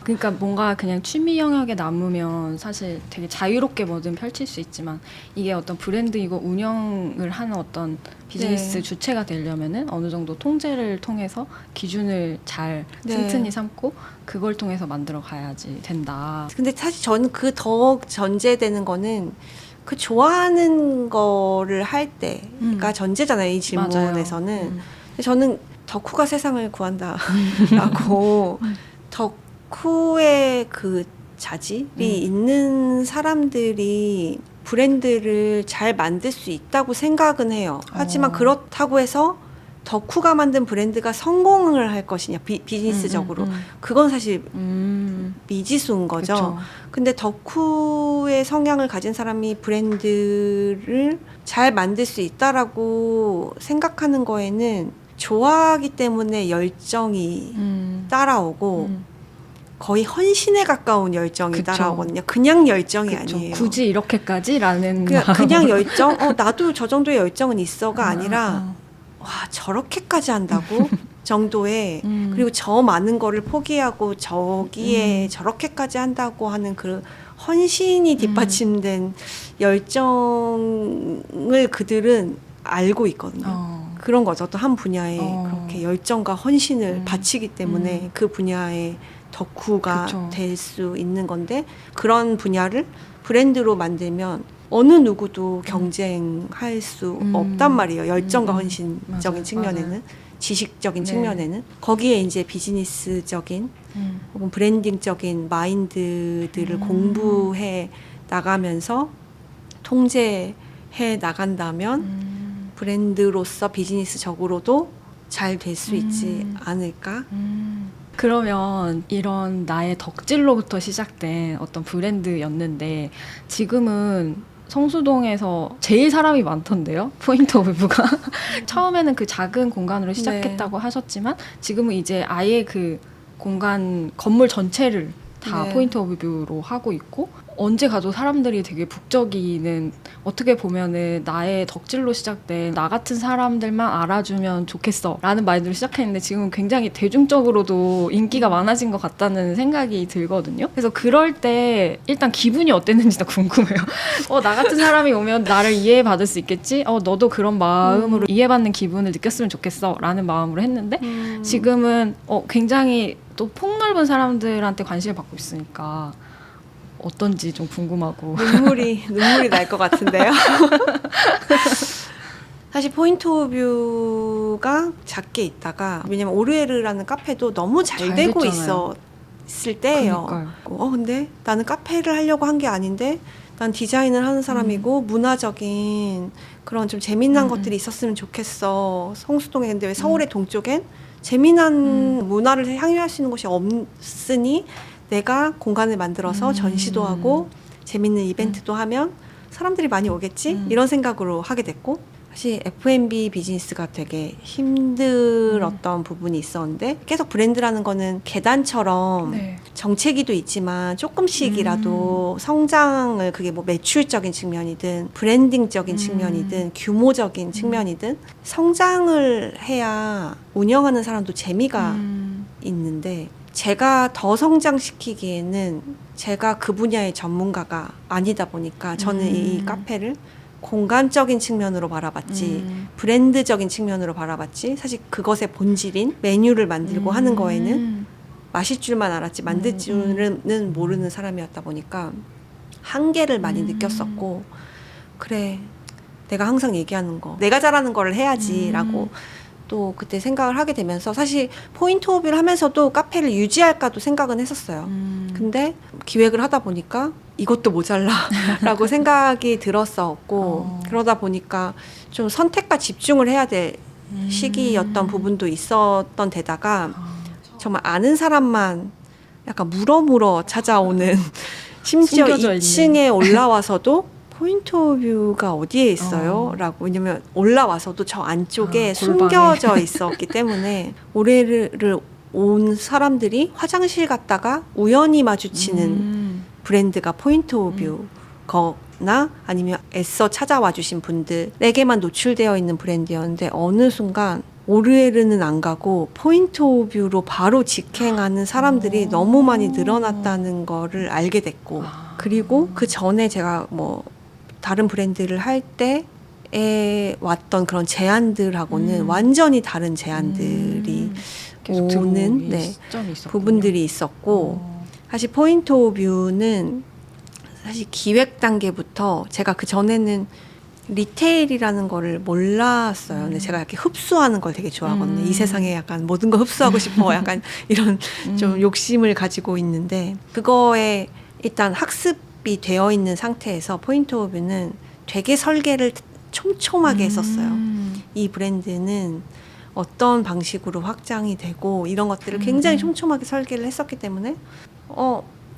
그러니까 뭔가 그냥 취미 영역에 남으면 사실 되게 자유롭게 뭐든 펼칠 수 있지만 이게 어떤 브랜드이고 운영을 하는 어떤 비즈니스 네. 주체가 되려면은 어느 정도 통제를 통해서 기준을 잘 네. 튼튼히 삼고 그걸 통해서 만들어 가야지 된다. 근데 사실 저는 그 더 전제되는 거는 그 좋아하는 거를 할 때가 전제잖아요. 이 질문에서는. 근데 저는 덕후가 세상을 구한다라고 덕후의 그 자질이 있는 사람들이 브랜드를 잘 만들 수 있다고 생각은 해요. 하지만 그렇다고 해서 덕후가 만든 브랜드가 성공을 할 것이냐 비즈니스적으로 그건 사실 미지수인 거죠. 그쵸. 근데 덕후의 성향을 가진 사람이 브랜드를 잘 만들 수 있다라고 생각하는 거에는 좋아하기 때문에 열정이 따라오고 거의 헌신에 가까운 열정이 그쵸. 따라오거든요. 그냥 열정이 그쵸. 아니에요. 굳이 이렇게까지라는 그냥 열정? 나도 저 정도의 열정은 있어가 아니라 와 저렇게까지 한다고? 정도의 그리고 저 많은 거를 포기하고 저기에 저렇게까지 한다고 하는 그 헌신이 뒷받침된 열정을 그들은 알고 있거든요. 그런 거죠. 또 한 분야에 그렇게 열정과 헌신을 바치기 때문에 그 분야의 덕후가 될 수 있는 건데 그런 분야를 브랜드로 만들면 어느 누구도 경쟁할 수 없단 말이에요. 열정과 헌신적인 맞아요. 측면에는 맞아요. 지식적인 네. 측면에는 거기에 이제 비즈니스적인 혹은 브랜딩적인 마인드들을 공부해 나가면서 통제해 나간다면 브랜드로서 비즈니스적으로도 잘 될 수 있지 않을까? 그러면 이런 나의 덕질로부터 시작된 어떤 브랜드였는데 지금은 성수동에서 제일 사람이 많던데요? 포인트 오브 뷰가 처음에는 그 작은 공간으로 시작했다고 하셨지만 지금은 이제 아예 그 공간 건물 전체를 다 네. 포인트 오브 뷰로 하고 있고 언제 가도 사람들이 되게 북적이는, 어떻게 보면은 나의 덕질로 시작된 나 같은 사람들만 알아주면 좋겠어 라는 마인드로 시작했는데 지금 굉장히 대중적으로도 인기가 많아진 것 같다는 생각이 들거든요. 그래서 그럴 때 일단 기분이 어땠는지도 궁금해요. 나 같은 사람이 오면 나를 이해받을 수 있겠지? 너도 그런 마음으로 이해받는 기분을 느꼈으면 좋겠어 라는 마음으로 했는데 지금은 굉장히 또 폭넓은 사람들한테 관심을 받고 있으니까 어떤지 좀 궁금하고. 눈물이 날 것 같은데요. 사실 포인트 오브 뷰가 작게 있다가, 왜냐면 오르에르라는 카페도 너무 잘 되고 됐잖아요. 있었을 때예요. 그러니까요. 근데 나는 카페를 하려고 한 게 아닌데 난 디자인을 하는 사람이고 문화적인 그런 좀 재미난 것들이 있었으면 좋겠어. 성수동에. 근데 왜 서울의 동쪽엔 재미난 문화를 향유할 수 있는 곳이 없으니 내가 공간을 만들어서 전시도 하고 재밌는 이벤트도 하면 사람들이 많이 오겠지? 이런 생각으로 하게 됐고, 사실 F&B 비즈니스가 되게 힘들었던 부분이 있었는데, 계속 브랜드라는 거는 계단처럼 네. 정체기도 있지만 조금씩이라도 성장을, 그게 뭐 매출적인 측면이든 브랜딩적인 측면이든 규모적인 측면이든 성장을 해야 운영하는 사람도 재미가 있는데, 제가 더 성장시키기에는 제가 그 분야의 전문가가 아니다 보니까 저는 이 카페를 공간적인 측면으로 바라봤지 브랜드적인 측면으로 바라봤지, 사실 그것의 본질인 메뉴를 만들고 하는 거에는 마실 줄만 알았지 만들 줄은 모르는 사람이었다 보니까 한계를 많이 느꼈었고, 그래 내가 항상 얘기하는 거 내가 잘하는 거를 해야지 라고 또 그때 생각을 하게 되면서, 사실 포인트 오브 뷰를 하면서도 카페를 유지할까도 생각은 했었어요. 근데 기획을 하다 보니까 이것도 모자라 라고 생각이 들었었고, 그러다 보니까 좀 선택과 집중을 해야 될 시기였던 부분도 있었던 데다가 정말 아는 사람만 약간 물어물어 찾아오는 심지어 2층에 올라와서도 포인트 오브 뷰가 어디에 있어요? 라고. 왜냐면 올라와서도 저 안쪽에 숨겨져 있었기 때문에 오레를 온 사람들이 화장실 갔다가 우연히 마주치는 브랜드가 포인트 오브 뷰거나 아니면 애써 찾아와 주신 분들에게만 노출되어 있는 브랜드였는데, 어느 순간 오르에르는 안 가고 포인트 오브 뷰로 바로 직행하는 사람들이 너무 많이 늘어났다는 거를 알게 됐고, 그리고 그 전에 제가 뭐 다른 브랜드를 할 때에 왔던 그런 제안들하고는 완전히 다른 제안들이 오는 부분들이 있었고, 사실 포인트 오브 뷰는 사실 기획 단계부터 제가 그 전에는 리테일이라는 거를 몰랐어요. 근데 제가 이렇게 흡수하는 걸 되게 좋아하거든요. 이 세상에 약간 모든 걸 흡수하고 싶어 약간 이런 좀 욕심을 가지고 있는데, 그거에 일단 학습이 되어 있는 상태에서 포인트 오브 뷰는 되게 설계를 촘촘하게 했었어요. 이 브랜드는 어떤 방식으로 확장이 되고 이런 것들을 굉장히 촘촘하게 설계를 했었기 때문에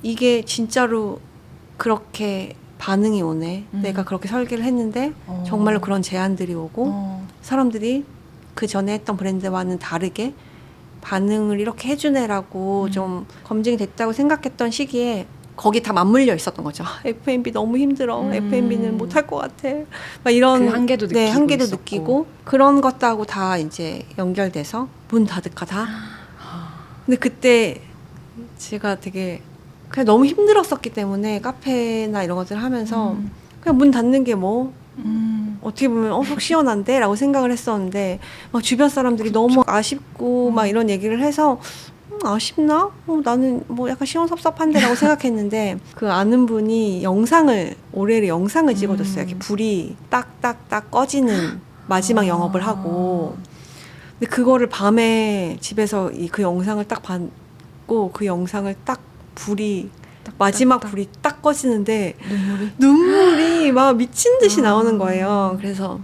이게 진짜로 그렇게 반응이 오네. 내가 그렇게 설계를 했는데 정말로 그런 제안들이 오고 사람들이 그 전에 했던 브랜드와는 다르게 반응을 이렇게 해주네라고 좀 검증이 됐다고 생각했던 시기에 거기 다 맞물려 있었던 거죠. F&B 너무 힘들어. F&B는 못할 것 같아. 막 이런 그 한계도 느끼고, 한계도 느끼고 그런 것들하고 다 이제 연결돼서 문 닫을까다. 근데 그때 제가 되게 그냥 너무 힘들었었기 때문에 카페나 이런 것들을 하면서 그냥 문 닫는 게 뭐 어떻게 보면 속 시원한데 라고 생각을 했었는데, 막 주변 사람들이 너무 아쉽고 막 이런 얘기를 해서 아쉽나? 나는 뭐 약간 시원섭섭한데 라고 생각했는데, 그 아는 분이 오레르 영상을 찍어줬어요. 이렇게 불이 딱딱딱 꺼지는 마지막 영업을 하고. 근데 그거를 밤에 집에서 그 영상을 딱 봤고, 그 영상을 딱 불이 마지막 불이 딱 꺼지는데 눈물이 막 미친 듯이 나오는 거예요. 그래서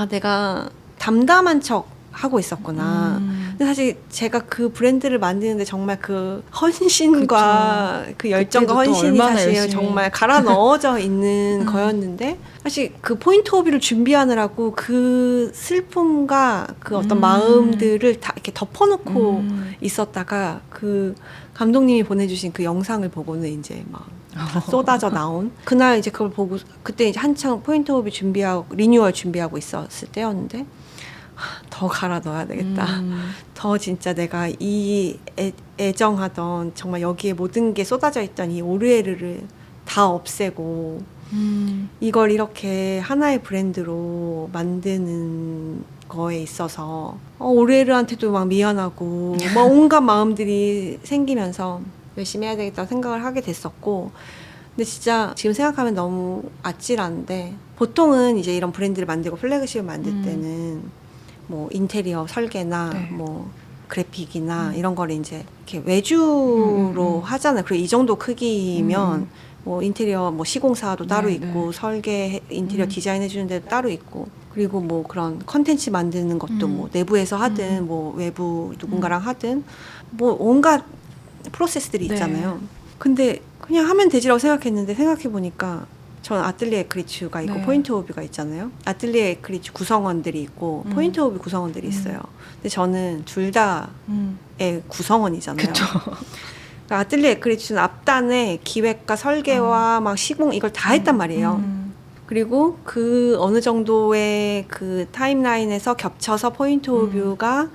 내가 담담한 척 하고 있었구나. 근데 사실 제가 그 브랜드를 만드는데 정말 그 헌신과 그 열정과 헌신이 사실 열심히. 정말 갈아 넣어져 있는 거였는데, 사실 그 포인트 오브 뷰를 준비하느라고 그 슬픔과 그 어떤 마음들을 다 이렇게 덮어놓고 있었다가 그 감독님이 보내주신 그 영상을 보고는 이제 막 다 쏟아져 나온 그날 이제 그걸 보고 그때 이제 한창 포인트 오브 준비하고 리뉴얼 준비하고 있었을 때였는데 더 갈아 넣어야 되겠다. 더 진짜 내가 이 애정하던 정말 여기에 모든 게 쏟아져 있던 이 오르에르를 다 없애고 이걸 이렇게 하나의 브랜드로 만드는 거에 있어서 오르에르한테도 막 미안하고 뭐 온갖 마음들이 생기면서 열심히 해야 되겠다 생각을 하게 됐었고 근데 진짜 지금 생각하면 너무 아찔한데 보통은 이제 이런 브랜드를 만들고 플래그십을 만들 때는 뭐 인테리어 설계나 네. 뭐 그래픽이나 이런 거를 이제 이렇게 외주로 하잖아요. 그리고 이 정도 크기면 뭐 인테리어 뭐 시공사도 따로 네, 있고 설계 인테리어 디자인 해주는 데도 따로 있고 그리고 뭐 그런 컨텐츠 만드는 것도 뭐 내부에서 하든 뭐 외부 누군가랑 하든 뭐 온갖 프로세스들이 네. 있잖아요. 근데 그냥 하면 되지라고 생각했는데 생각해보니까 저는 아틀리에 에크리추가 있고 네. 포인트 오브가 있잖아요. 아틀리에 에크리추 구성원들이 있고 포인트 오브 구성원들이 있어요. 근데 저는 둘 다의 구성원이잖아요. 그쵸. 그러니까 아틀리에 에크리추는 앞단에 기획과 설계와 막 시공 이걸 다 했단 말이에요. 그리고 그 어느 정도의 그 타임라인에서 겹쳐서 포인트 오브 뷰가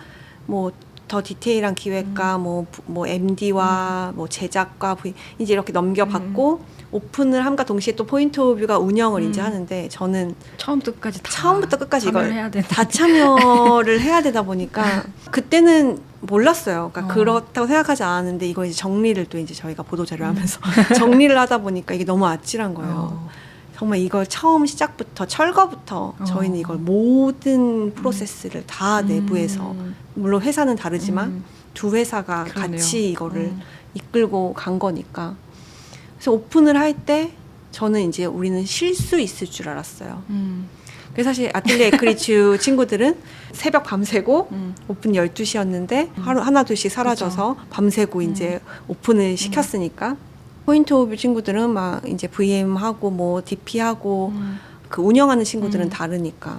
뭐 더 디테일한 기획과 뭐 MD와 뭐 제작과 이제 이렇게 넘겨받고 오픈을 함과 동시에 또 포인트 오브 뷰가 운영을 이제 하는데 저는 처음부터 끝까지 다 처음부터 끝까지 이걸 해야 되는. 다 참여를 해야 되다 보니까 그때는 몰랐어요. 그러니까 그렇다고 생각하지 않았는데 이거 이제 정리를 또 이제 저희가 보도자료 하면서 정리를 하다 보니까 이게 너무 아찔한 거예요. 정말 이걸 처음 시작부터 철거부터 저희는 이걸 모든 프로세스를 다 내부에서 물론 회사는 다르지만 두 회사가 그러네요. 같이 이거를 이끌고 간 거니까 그래서 오픈을 할 때 저는 이제 우리는 쉴 수 있을 줄 알았어요. 그래서 사실 아틀리에 에크리추 친구들은 새벽 밤새고 오픈 12시였는데 하루 하나 둘씩 사라져서 밤새고 이제 오픈을 시켰으니까 포인트 오브 친구들은 막 이제 VM하고 뭐 DP하고 그 운영하는 친구들은 다르니까.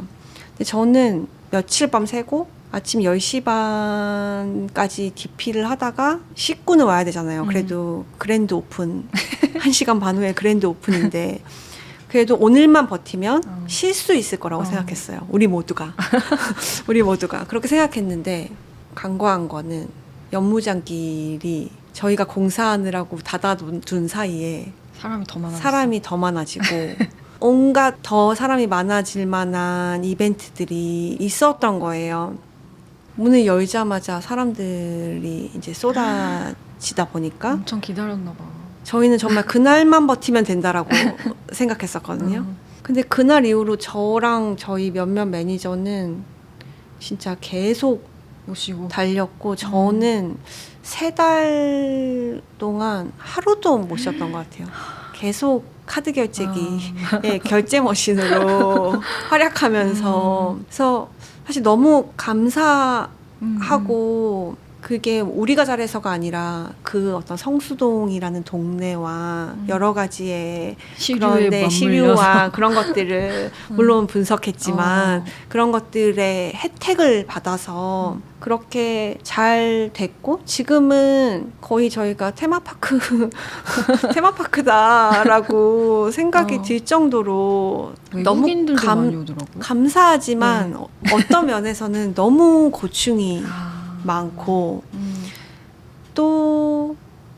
근데 저는 며칠 밤 새고 아침 10시 반까지 DP를 하다가 씻고는 와야 되잖아요. 그래도 그랜드 오픈 1시간 반 후에 그랜드 오픈인데 그래도 오늘만 버티면 쉴 수 있을 거라고 생각했어요. 우리 모두가. 우리 모두가. 그렇게 생각했는데 간과한 거는 연무장길이 저희가 공사하느라고 닫아둔 사이에 사람이 더 많아지고 온갖 더 사람이 많아질 만한 이벤트들이 있었던 거예요. 문을 열자마자 사람들이 이제 쏟아지다 보니까 엄청 기다렸나 봐. 저희는 정말 그날만 버티면 된다라고 생각했었거든요. 근데 그날 이후로 저랑 저희 몇몇 매니저는 진짜 계속 모시고 달렸고 저는 3달 동안 하루도 못 쉬었던 것 같아요. 계속 카드 결제기 결제 머신으로 활약하면서 그래서 사실 너무 감사하고 그게 우리가 잘해서가 아니라 그 어떤 성수동이라는 동네와 여러 가지의 그런데 시류와 그런 것들을 물론 분석했지만 그런 것들의 혜택을 받아서 그렇게 잘 됐고 지금은 거의 저희가 테마파크다라고 생각이 들 정도로 너무 많이 오더라고요. 감사하지만 어떤 면에서는 너무 고충이 많고 또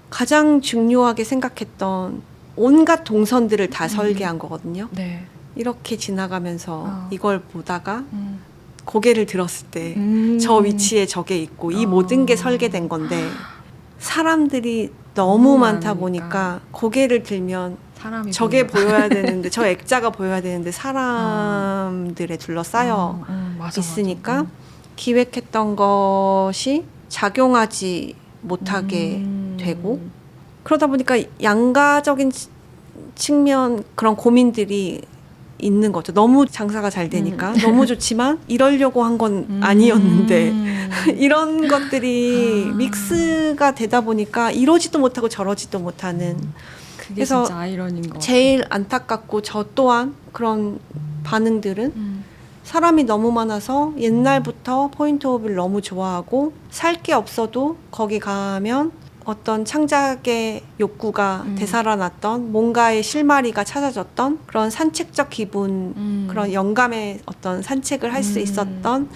가장 중요하게 생각했던 온갖 동선들을 다 설계한 거거든요. 네. 이렇게 지나가면서 이걸 보다가 고개를 들었을 때 저 위치에 저게 있고 이 모든 게 설계된 건데 사람들이 너무 많다 보니까 고개를 들면 사람이 저게 보여야 되는데 저 액자가 보여야 되는데 사람들에 둘러싸여 있으니까 기획했던 것이 작용하지 못하게 되고 그러다 보니까 양가적인 측면 그런 고민들이 있는 거죠. 너무 장사가 잘 되니까 너무 좋지만 이러려고 한 건 아니었는데 이런 것들이 믹스가 되다 보니까 이러지도 못하고 저러지도 못하는 그게 그래서 진짜 아이러니인 것 제일 안타깝고 저 또한 그런 반응들은 사람이 너무 많아서 옛날부터 포인트 오브를 너무 좋아하고 살 게 없어도 거기 가면 어떤 창작의 욕구가 되살아났던 뭔가의 실마리가 찾아졌던 그런 산책적 기분 그런 영감의 어떤 산책을 할 수 있었던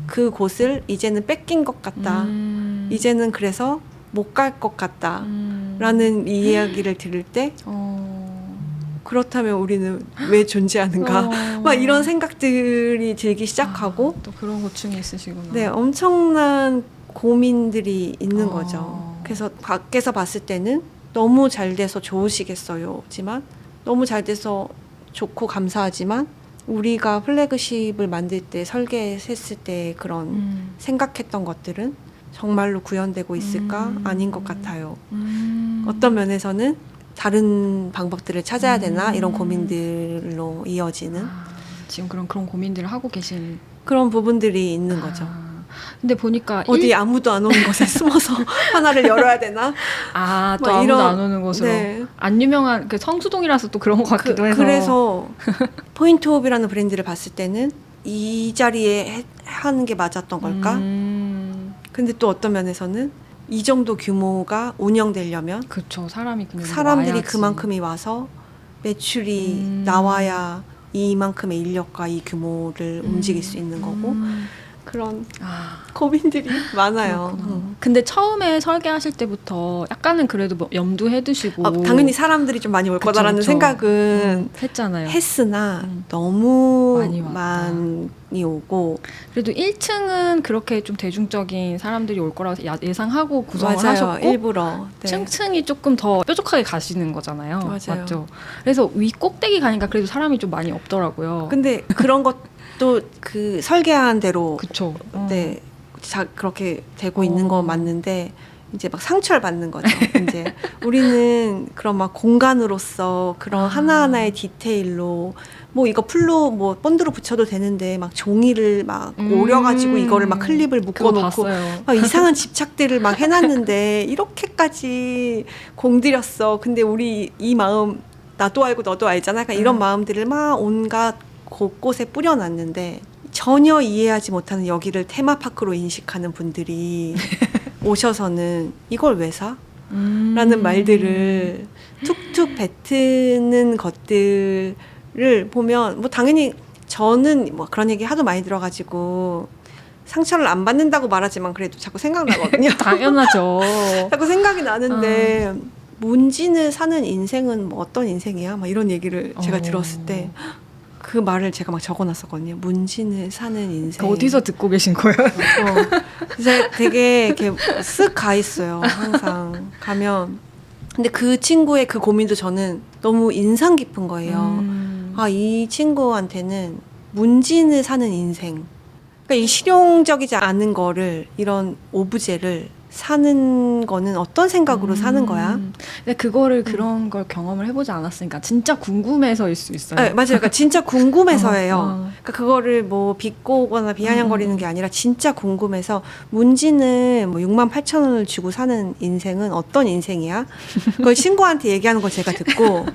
그 곳을 이제는 뺏긴 것 같다. 이제는 그래서 못 갈 것 같다. 라는 이 이야기를 들을 때 그렇다면 우리는 왜 존재하는가? 막 이런 생각들이 들기 시작하고 또 그런 고충이 있으시구나. 네, 엄청난 고민들이 있는 거죠. 그래서 밖에서 봤을 때는 너무 잘 돼서 좋으시겠어요지만 너무 잘 돼서 좋고 감사하지만 우리가 플래그십을 만들 때 설계했을 때 그런 생각했던 것들은 정말로 구현되고 있을까? 아닌 것 같아요. 어떤 면에서는 다른 방법들을 찾아야 되나? 이런 고민들로 이어지는 지금 그런 고민들을 하고 계신 그런 부분들이 있는 거죠. 근데 보니까 어디 아무도 안 오는 곳에 숨어서 하나를 열어야 되나? 또 뭐 아무도 안 오는 곳으로. 네. 안 유명한 그 성수동이라서 또 그런 것 같기도 해서. 그래서 포인트옵이라는 브랜드를 봤을 때는 이 자리에 하는 게 맞았던 걸까? 근데 또 어떤 면에서는 이 정도 규모가 운영되려면 그쵸. 사람들이 와야지. 그만큼이 와서 매출이 나와야 이만큼의 인력과 이 규모를 움직일 수 있는 거고 그런 고민들이 많아요. 근데 처음에 설계하실 때부터 약간은 그래도 뭐 염두해 두시고 당연히 사람들이 좀 많이 올 거다라는 생각은 했잖아요. 했으나 너무 많이 오고 그래도 1층은 그렇게 좀 대중적인 사람들이 올 거라고 예상하고 구성을 맞아요. 하셨고 일부러 층층이 조금 더 뾰족하게 가시는 거잖아요. 맞아요. 맞죠? 그래서 위 꼭대기 가니까 그래도 사람이 좀 많이 없더라고요. 근데 그런 것도 그 설계한 대로 그쵸. 네, 그렇게 되고 있는 건 맞는데 이제 막 상처를 받는 거죠. 이제 우리는 그런 막 공간으로서 그런 하나하나의 디테일로 뭐 이거 풀로 뭐 본드로 붙여도 되는데 막 종이를 막 오려가지고 이거를 막 클립을 묶어놓고 막 이상한 집착들을 막 해놨는데 이렇게까지 공들였어. 근데 우리 이 마음 나도 알고 너도 알잖아. 약간 이런 마음들을 막 온갖 곳곳에 뿌려놨는데 전혀 이해하지 못하는 여기를 테마파크로 인식하는 분들이 오셔서는 이걸 왜 사? 라는 말들을 툭툭 뱉는 것들을 보면 뭐 당연히 저는 뭐 그런 얘기 하도 많이 들어가지고 상처를 안 받는다고 말하지만 그래도 자꾸 생각나거든요. 당연하죠. 자꾸 생각이 나는데 문진을 사는 인생은 뭐 어떤 인생이야? 막 이런 얘기를 제가 들었을 때 그 말을 제가 막 적어놨었거든요. 문진을 사는 인생. 어디서 듣고 계신 거예요? 그래서 되게 이렇게 쓱 가 있어요. 항상 가면. 근데 그 친구의 그 고민도 저는 너무 인상 깊은 거예요. 이 친구한테는 문진을 사는 인생. 그러니까 이 실용적이지 않은 거를 이런 오브제를 사는 거는 어떤 생각으로 사는 거야? 근데 그거를 그런 걸 경험을 해보지 않았으니까 진짜 궁금해서일 수 있어요. 네, 맞아요. 그러니까 진짜 궁금해서예요. 그러니까 그거를 뭐 비꼬 오거나 비아냥거리는 게 아니라 진짜 궁금해서 문지는 뭐 68,000원을 주고 사는 인생은 어떤 인생이야? 그걸 친구한테 얘기하는 걸 제가 듣고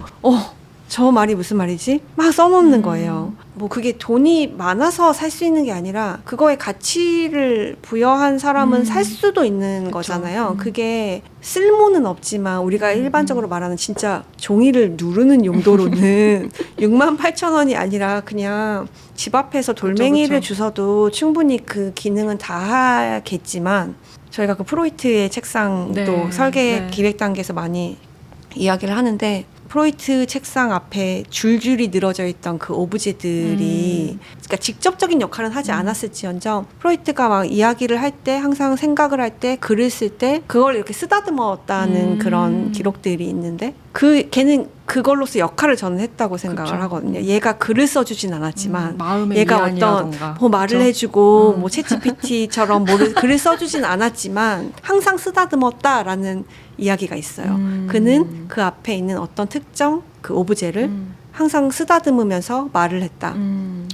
저 말이 무슨 말이지? 막 써놓는 거예요. 뭐 그게 돈이 많아서 살 수 있는 게 아니라 그거에 가치를 부여한 사람은 살 수도 있는 거잖아요. 그게 쓸모는 없지만 우리가 일반적으로 말하는 진짜 종이를 누르는 용도로는 68,000원이 아니라 그냥 집 앞에서 돌멩이를 주워도 충분히 그 기능은 다 하겠지만 저희가 그 프로이트의 책상도 설계 기획 단계에서 많이 이야기를 하는데 프로이트 책상 앞에 줄줄이 늘어져 있던 그 오브제들이 그러니까 직접적인 역할은 하지 않았을지언정 프로이트가 막 이야기를 할 때 항상 생각을 할 때 글을 쓸 때 그걸 이렇게 쓰다듬었다는 그런 기록들이 있는데 걔는 그걸로서 역할을 저는 했다고 생각을 하거든요. 얘가 글을 써주진 않았지만 얘가 어떤 뭐 말을 해주고 뭐 챗GPT처럼 글을 써주진 않았지만 항상 쓰다듬었다라는 이야기가 있어요. 그는 그 앞에 있는 어떤 특정 그 오브제를 항상 쓰다듬으면서 말을 했다.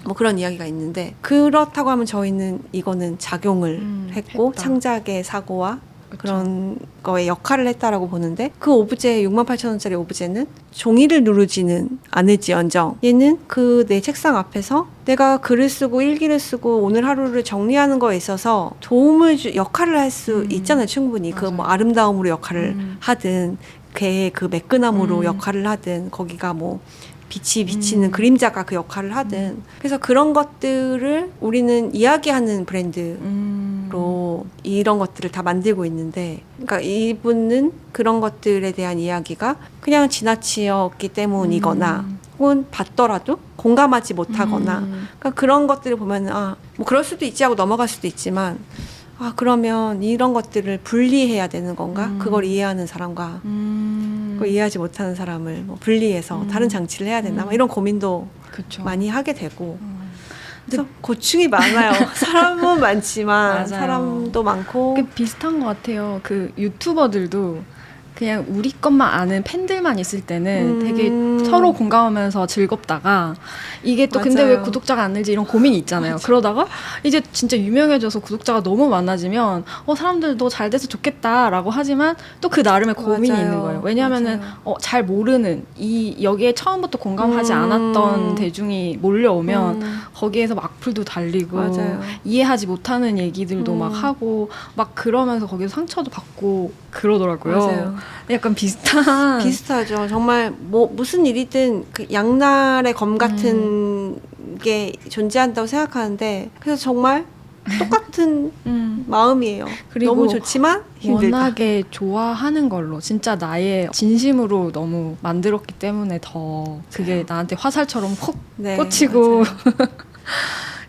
뭐 그런 이야기가 있는데 그렇다고 하면 저희는 이거는 작용을 했고 창작의 사고와 그런 거에 역할을 했다라고 보는데 그 오브제 68,000원짜리 오브제는 종이를 누르지는 않을지언정 얘는 그 내 책상 앞에서 내가 글을 쓰고 일기를 쓰고 오늘 하루를 정리하는 거에 있어서 역할을 할 수 있잖아요. 충분히 그 뭐 아름다움으로 역할을 하든 걔의 그 매끈함으로 역할을 하든 거기가 뭐 빛이 비치는 그림자가 그 역할을 하든 그래서 그런 것들을 우리는 이야기하는 브랜드로 이런 것들을 다 만들고 있는데 그러니까 이분은 그런 것들에 대한 이야기가 그냥 지나치었기 때문이거나 혹은 봤더라도 공감하지 못하거나 그러니까 그런 것들을 보면 뭐 그럴 수도 있지 하고 넘어갈 수도 있지만 그러면 이런 것들을 분리해야 되는 건가? 그걸 이해하는 사람과 그걸 이해하지 못하는 사람을 뭐 분리해서 다른 장치를 해야 되나? 뭐 이런 고민도 그쵸. 많이 하게 되고 그래서 고충이 많아요. 사람은 많지만 맞아요. 사람도 많고 비슷한 것 같아요. 그 유튜버들도 그냥 우리 것만 아는 팬들만 있을 때는 되게 서로 공감하면서 즐겁다가 이게 또 근데 맞아요. 왜 구독자가 안 늘지 이런 고민이 있잖아요. 맞아. 그러다가 이제 진짜 유명해져서 구독자가 너무 많아지면 사람들도 잘 돼서 좋겠다라고 하지만 또 그 나름의 고민이 맞아요. 있는 거예요. 왜냐하면은 잘 모르는 여기에 처음부터 공감하지 않았던 대중이 몰려오면 거기에서 막 악플도 달리고 맞아요. 이해하지 못하는 얘기들도 막 하고 막 그러면서 거기서 상처도 받고 그러더라고요. 맞아요. 약간 비슷하죠. 정말 뭐 무슨 일이든 그 양날의 검 같은 게 존재한다고 생각하는데 그래서 정말 똑같은 마음이에요. 그리고 너무 좋지만 힘들다. 워낙에 좋아하는 걸로 진짜 나의 진심으로 너무 만들었기 때문에 더 그게 나한테 화살처럼 콕 네, 꽂히고 맞아요.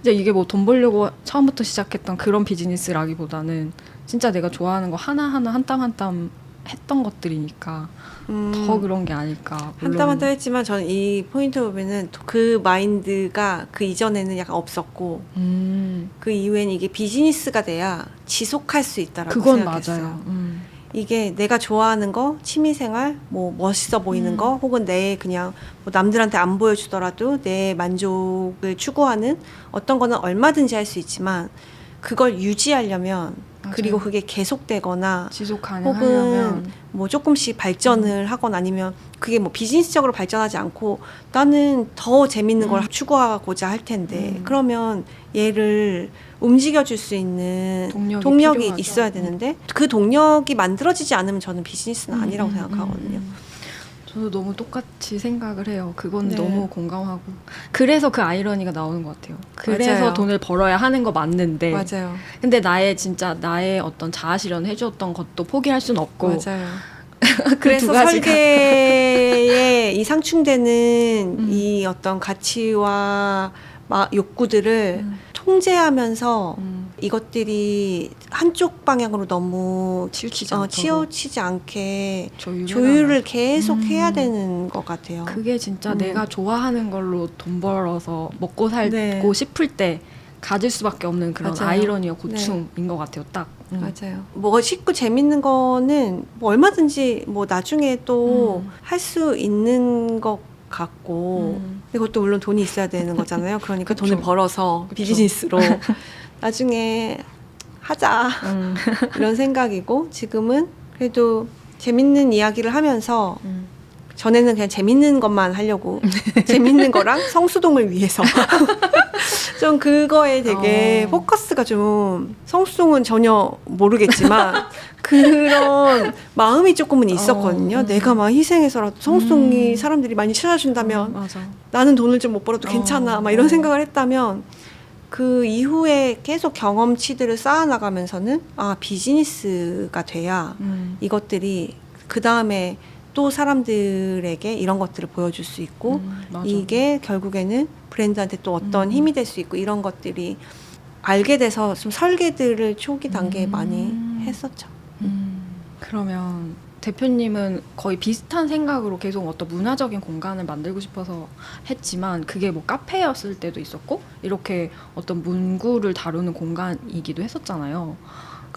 이제 이게 뭐 돈 벌려고 처음부터 시작했던 그런 비즈니스라기보다는 진짜 내가 좋아하는 거 하나하나 한 땀 한 땀 했던 것들이니까 더 그런 게 아닐까. 한 땀 한 땀 했지만 저는 이 포인트 보면은 그 마인드가 그 이전에는 약간 없었고 그 이후에는 이게 비즈니스가 돼야 지속할 수 있다라고 그건 생각했어요. 맞아요. 이게 내가 좋아하는 거, 취미생활, 뭐 멋있어 보이는 거, 혹은 내 그냥 뭐 남들한테 안 보여주더라도 내 만족을 추구하는 어떤 거는 얼마든지 할 수 있지만 그걸 유지하려면 맞아요. 그리고 그게 계속되거나 지속 혹은 가능하려면 뭐 조금씩 발전을 하거나 아니면 그게 뭐 비즈니스적으로 발전하지 않고 나는 더 재밌는 걸 추구하고자 할 텐데 그러면 얘를 움직여줄 수 있는 동력이 필요하죠. 있어야 되는데 그 동력이 만들어지지 않으면 저는 비즈니스는 아니라고 생각하거든요. 저도 너무 똑같이 생각을 해요. 그건 네. 너무 공감하고 그래서 그 아이러니가 나오는 것 같아요. 그래서 맞아요. 돈을 벌어야 하는 거 맞는데 맞아요. 근데 나의 어떤 자아 실현 해줬던 것도 포기할 순 없고 맞아요. 그 그래서 두 가지가 설계에 이 상충되는 이 어떤 가치와 욕구들을 통제하면서 이것들이 한쪽 방향으로 너무 치우치지 않게 조율을 계속 해야 되는 것 같아요. 그게 진짜 내가 좋아하는 걸로 돈 벌어서 먹고 살고 네. 싶을 때 가질 수밖에 없는 그런 맞아요. 아이러니와 고충인 것 같아요. 딱. 맞아요. 뭐 쉽고 재밌는 거는 뭐 얼마든지 뭐 나중에 또 할 수 있는 것 같고 그것도 물론 돈이 있어야 되는 거잖아요. 그러니까 그쵸. 돈을 벌어서 비즈니스로 나중에 하자 이런 생각이고 지금은 그래도 재밌는 이야기를 하면서 전에는 그냥 재밌는 것만 하려고 재밌는 거랑 성수동을 위해서 좀 그거에 되게 포커스가 좀 성수동은 전혀 모르겠지만 그런 마음이 조금은 있었거든요. 내가 막 희생해서라도 성수동이 사람들이 많이 찾아준다면 맞아. 나는 돈을 좀 못 벌어도 괜찮아 막 이런 생각을 했다면 그 이후에 계속 경험치들을 쌓아나가면서는 비즈니스가 돼야 이것들이 그 다음에 또 사람들에게 이런 것들을 보여줄 수 있고 이게 결국에는 브랜드한테 또 어떤 힘이 될 수 있고 이런 것들이 알게 돼서 좀 설계들을 초기 단계에 많이 했었죠. 그러면 대표님은 거의 비슷한 생각으로 계속 어떤 문화적인 공간을 만들고 싶어서 했지만 그게 뭐 카페였을 때도 있었고 이렇게 어떤 문구를 다루는 공간이기도 했었잖아요.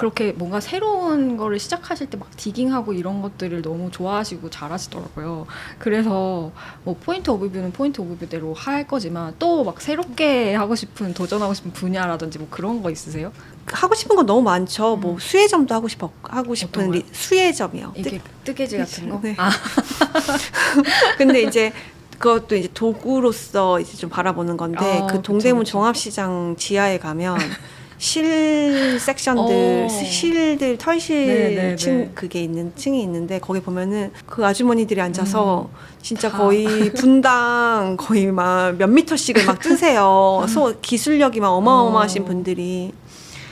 그렇게 뭔가 새로운 거를 시작하실 때 막 디깅하고 이런 것들을 너무 좋아하시고 잘하시더라고요. 그래서 뭐 포인트 오브 뷰는 포인트 오브 뷰대로 할 거지만 또 막 새롭게 하고 싶은 도전하고 싶은 분야라든지 뭐 그런 거 있으세요? 하고 싶은 건 너무 많죠. 뭐 수혜점도 하고 싶은 어떤 거요? 수혜점이요. 이게 뜨개질 같은 거? 네. 아, 근데 이제 그것도 이제 도구로서 이제 좀 바라보는 건데 그 동대문 그쵸. 종합시장 지하에 가면 실 섹션들, 실들 털실 네네네. 층 그게 있는 층이 있는데 거기 보면은 그 아주머니들이 앉아서 진짜 다. 거의 분당 거의 막 몇 미터씩을 막 뜨세요. 기술력이 막 어마어마하신 분들이.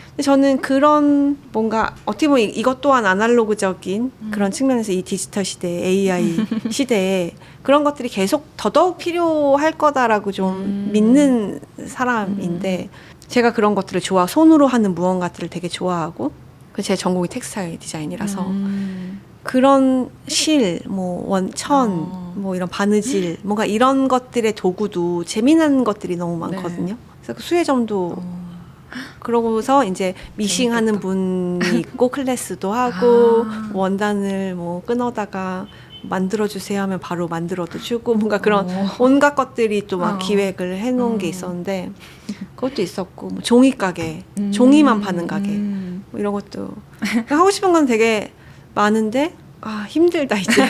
근데 저는 그런 뭔가 어떻게 보면 이것 또한 아날로그적인 그런 측면에서 이 디지털 시대, AI 시대에 그런 것들이 계속 더더욱 필요할 거다라고 좀 믿는 사람인데 제가 그런 것들을 손으로 하는 무언가들을 되게 좋아하고 제 전공이 텍스타일 디자인이라서 그런 실, 뭐 원천, 뭐 이런 바느질, 뭔가 이런 것들의 도구도 재미난 것들이 너무 많거든요. 그래서 그 수혜점도 그러고서 이제 미싱하는 분이 있고 클래스도 하고 원단을 뭐 끊어다가 만들어주세요 하면 바로 만들어도 주고 뭔가 그런 온갖 것들이 또 막 기획을 해놓은 게 있었는데 그것도 있었고 뭐 종이 가게, 종이만 파는 가게 뭐 이런 것도 하고 싶은 건 되게 많은데 힘들다 이제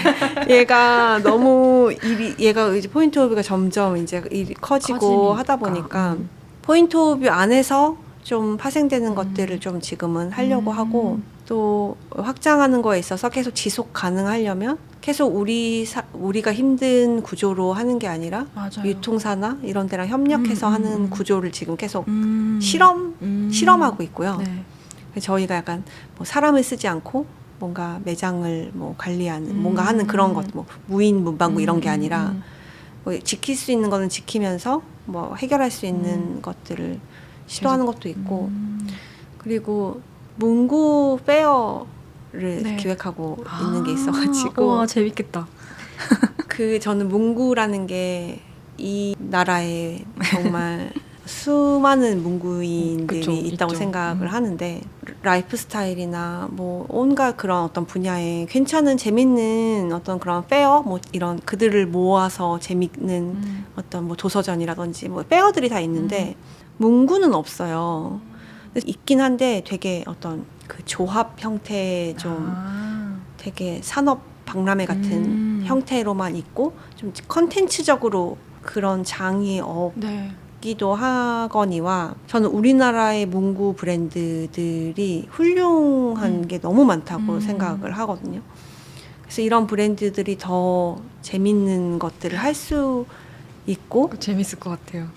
얘가 너무 얘가 이제 포인트 오브 뷰가 점점 이제 일이 커지고 하다 보니까 포인트 오브 뷰 안에서 좀 파생되는 것들을 좀 지금은 하려고 하고 또 확장하는 거에 있어서 계속 지속 가능하려면 계속 우리가 힘든 구조로 하는 게 아니라 맞아요. 유통사나 이런 데랑 협력해서 하는 구조를 지금 계속 실험하고 있고요. 네. 그래서 저희가 약간 뭐 사람을 쓰지 않고 뭔가 매장을 뭐 관리하는 뭔가 하는 그런 것, 뭐 무인 문방구 이런 게 아니라 뭐 지킬 수 있는 거는 지키면서 뭐 해결할 수 있는 것들을 시도하는 것도 있고 그리고 문구 페어를 기획하고 있는 게 있어가지고 와 재밌겠다. 저는 문구라는 게 이 나라에 정말 수많은 문구인들이 그쵸, 있다고 있죠. 생각을 하는데 라이프 스타일이나 뭐 온갖 그런 어떤 분야에 괜찮은 재밌는 어떤 그런 페어 뭐 이런 그들을 모아서 재밌는 어떤 뭐 도서전이라든지 뭐 페어들이 다 있는데 문구는 없어요. 있긴 한데 되게 어떤 그 조합 형태의 좀 되게 산업 박람회 같은 형태로만 있고 좀 컨텐츠적으로 그런 장이 없기도 하거니와 저는 우리나라의 문구 브랜드들이 훌륭한 게 너무 많다고 생각을 하거든요. 그래서 이런 브랜드들이 더 재밌는 것들을 할 수 있고 재밌을 것 같아요.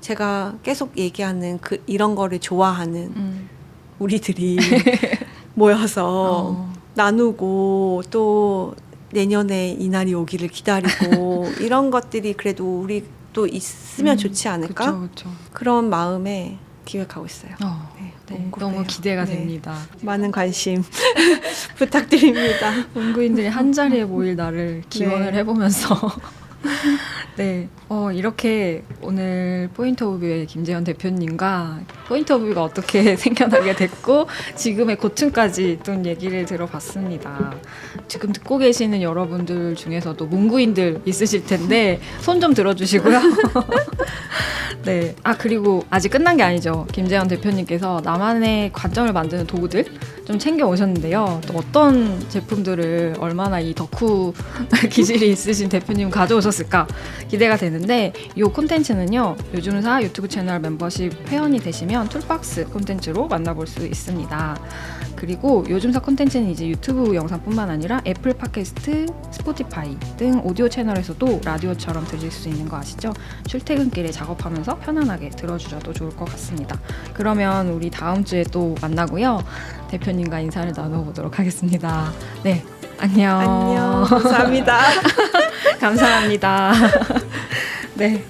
제가 계속 얘기하는 이런 거를 좋아하는 우리들이 모여서 나누고 또 내년에 이날이 오기를 기다리고 이런 것들이 그래도 우리 또 있으면 좋지 않을까? 그쵸. 그런 마음에 기획하고 있어요. 너무 기대가 됩니다. 많은 관심 부탁드립니다. 문구인들이 한 자리에 모일 날을 기원을 해보면서 이렇게 오늘 포인트 오브 뷰의 김재현 대표님과 포인트 오브 뷰가 어떻게 생겨나게 됐고 지금의 고충까지 좀 얘기를 들어봤습니다. 지금 듣고 계시는 여러분들 중에서도 문구인들 있으실 텐데 손 좀 들어주시고요. 네. 그리고 아직 끝난 게 아니죠. 김재현 대표님께서 나만의 관점을 만드는 도구들 좀 챙겨 오셨는데요. 또 어떤 제품들을 얼마나 이 덕후 기질이 있으신 대표님 가져오셨을까 기대가 되는데 이 콘텐츠는요. 요즘사 유튜브 채널 멤버십 회원이 되시면 툴박스 콘텐츠로 만나볼 수 있습니다. 그리고 요즘사 콘텐츠는 이제 유튜브 영상뿐만 아니라 애플 팟캐스트, 스포티파이 등 오디오 채널에서도 라디오처럼 들을 수 있는 거 아시죠? 출퇴근길에 작업하면서 편안하게 들어주셔도 좋을 것 같습니다. 그러면 우리 다음 주에 또 만나고요. 대표님과 인사를 나눠보도록 하겠습니다. 네, 안녕. 안녕. 감사합니다. 감사합니다. 네.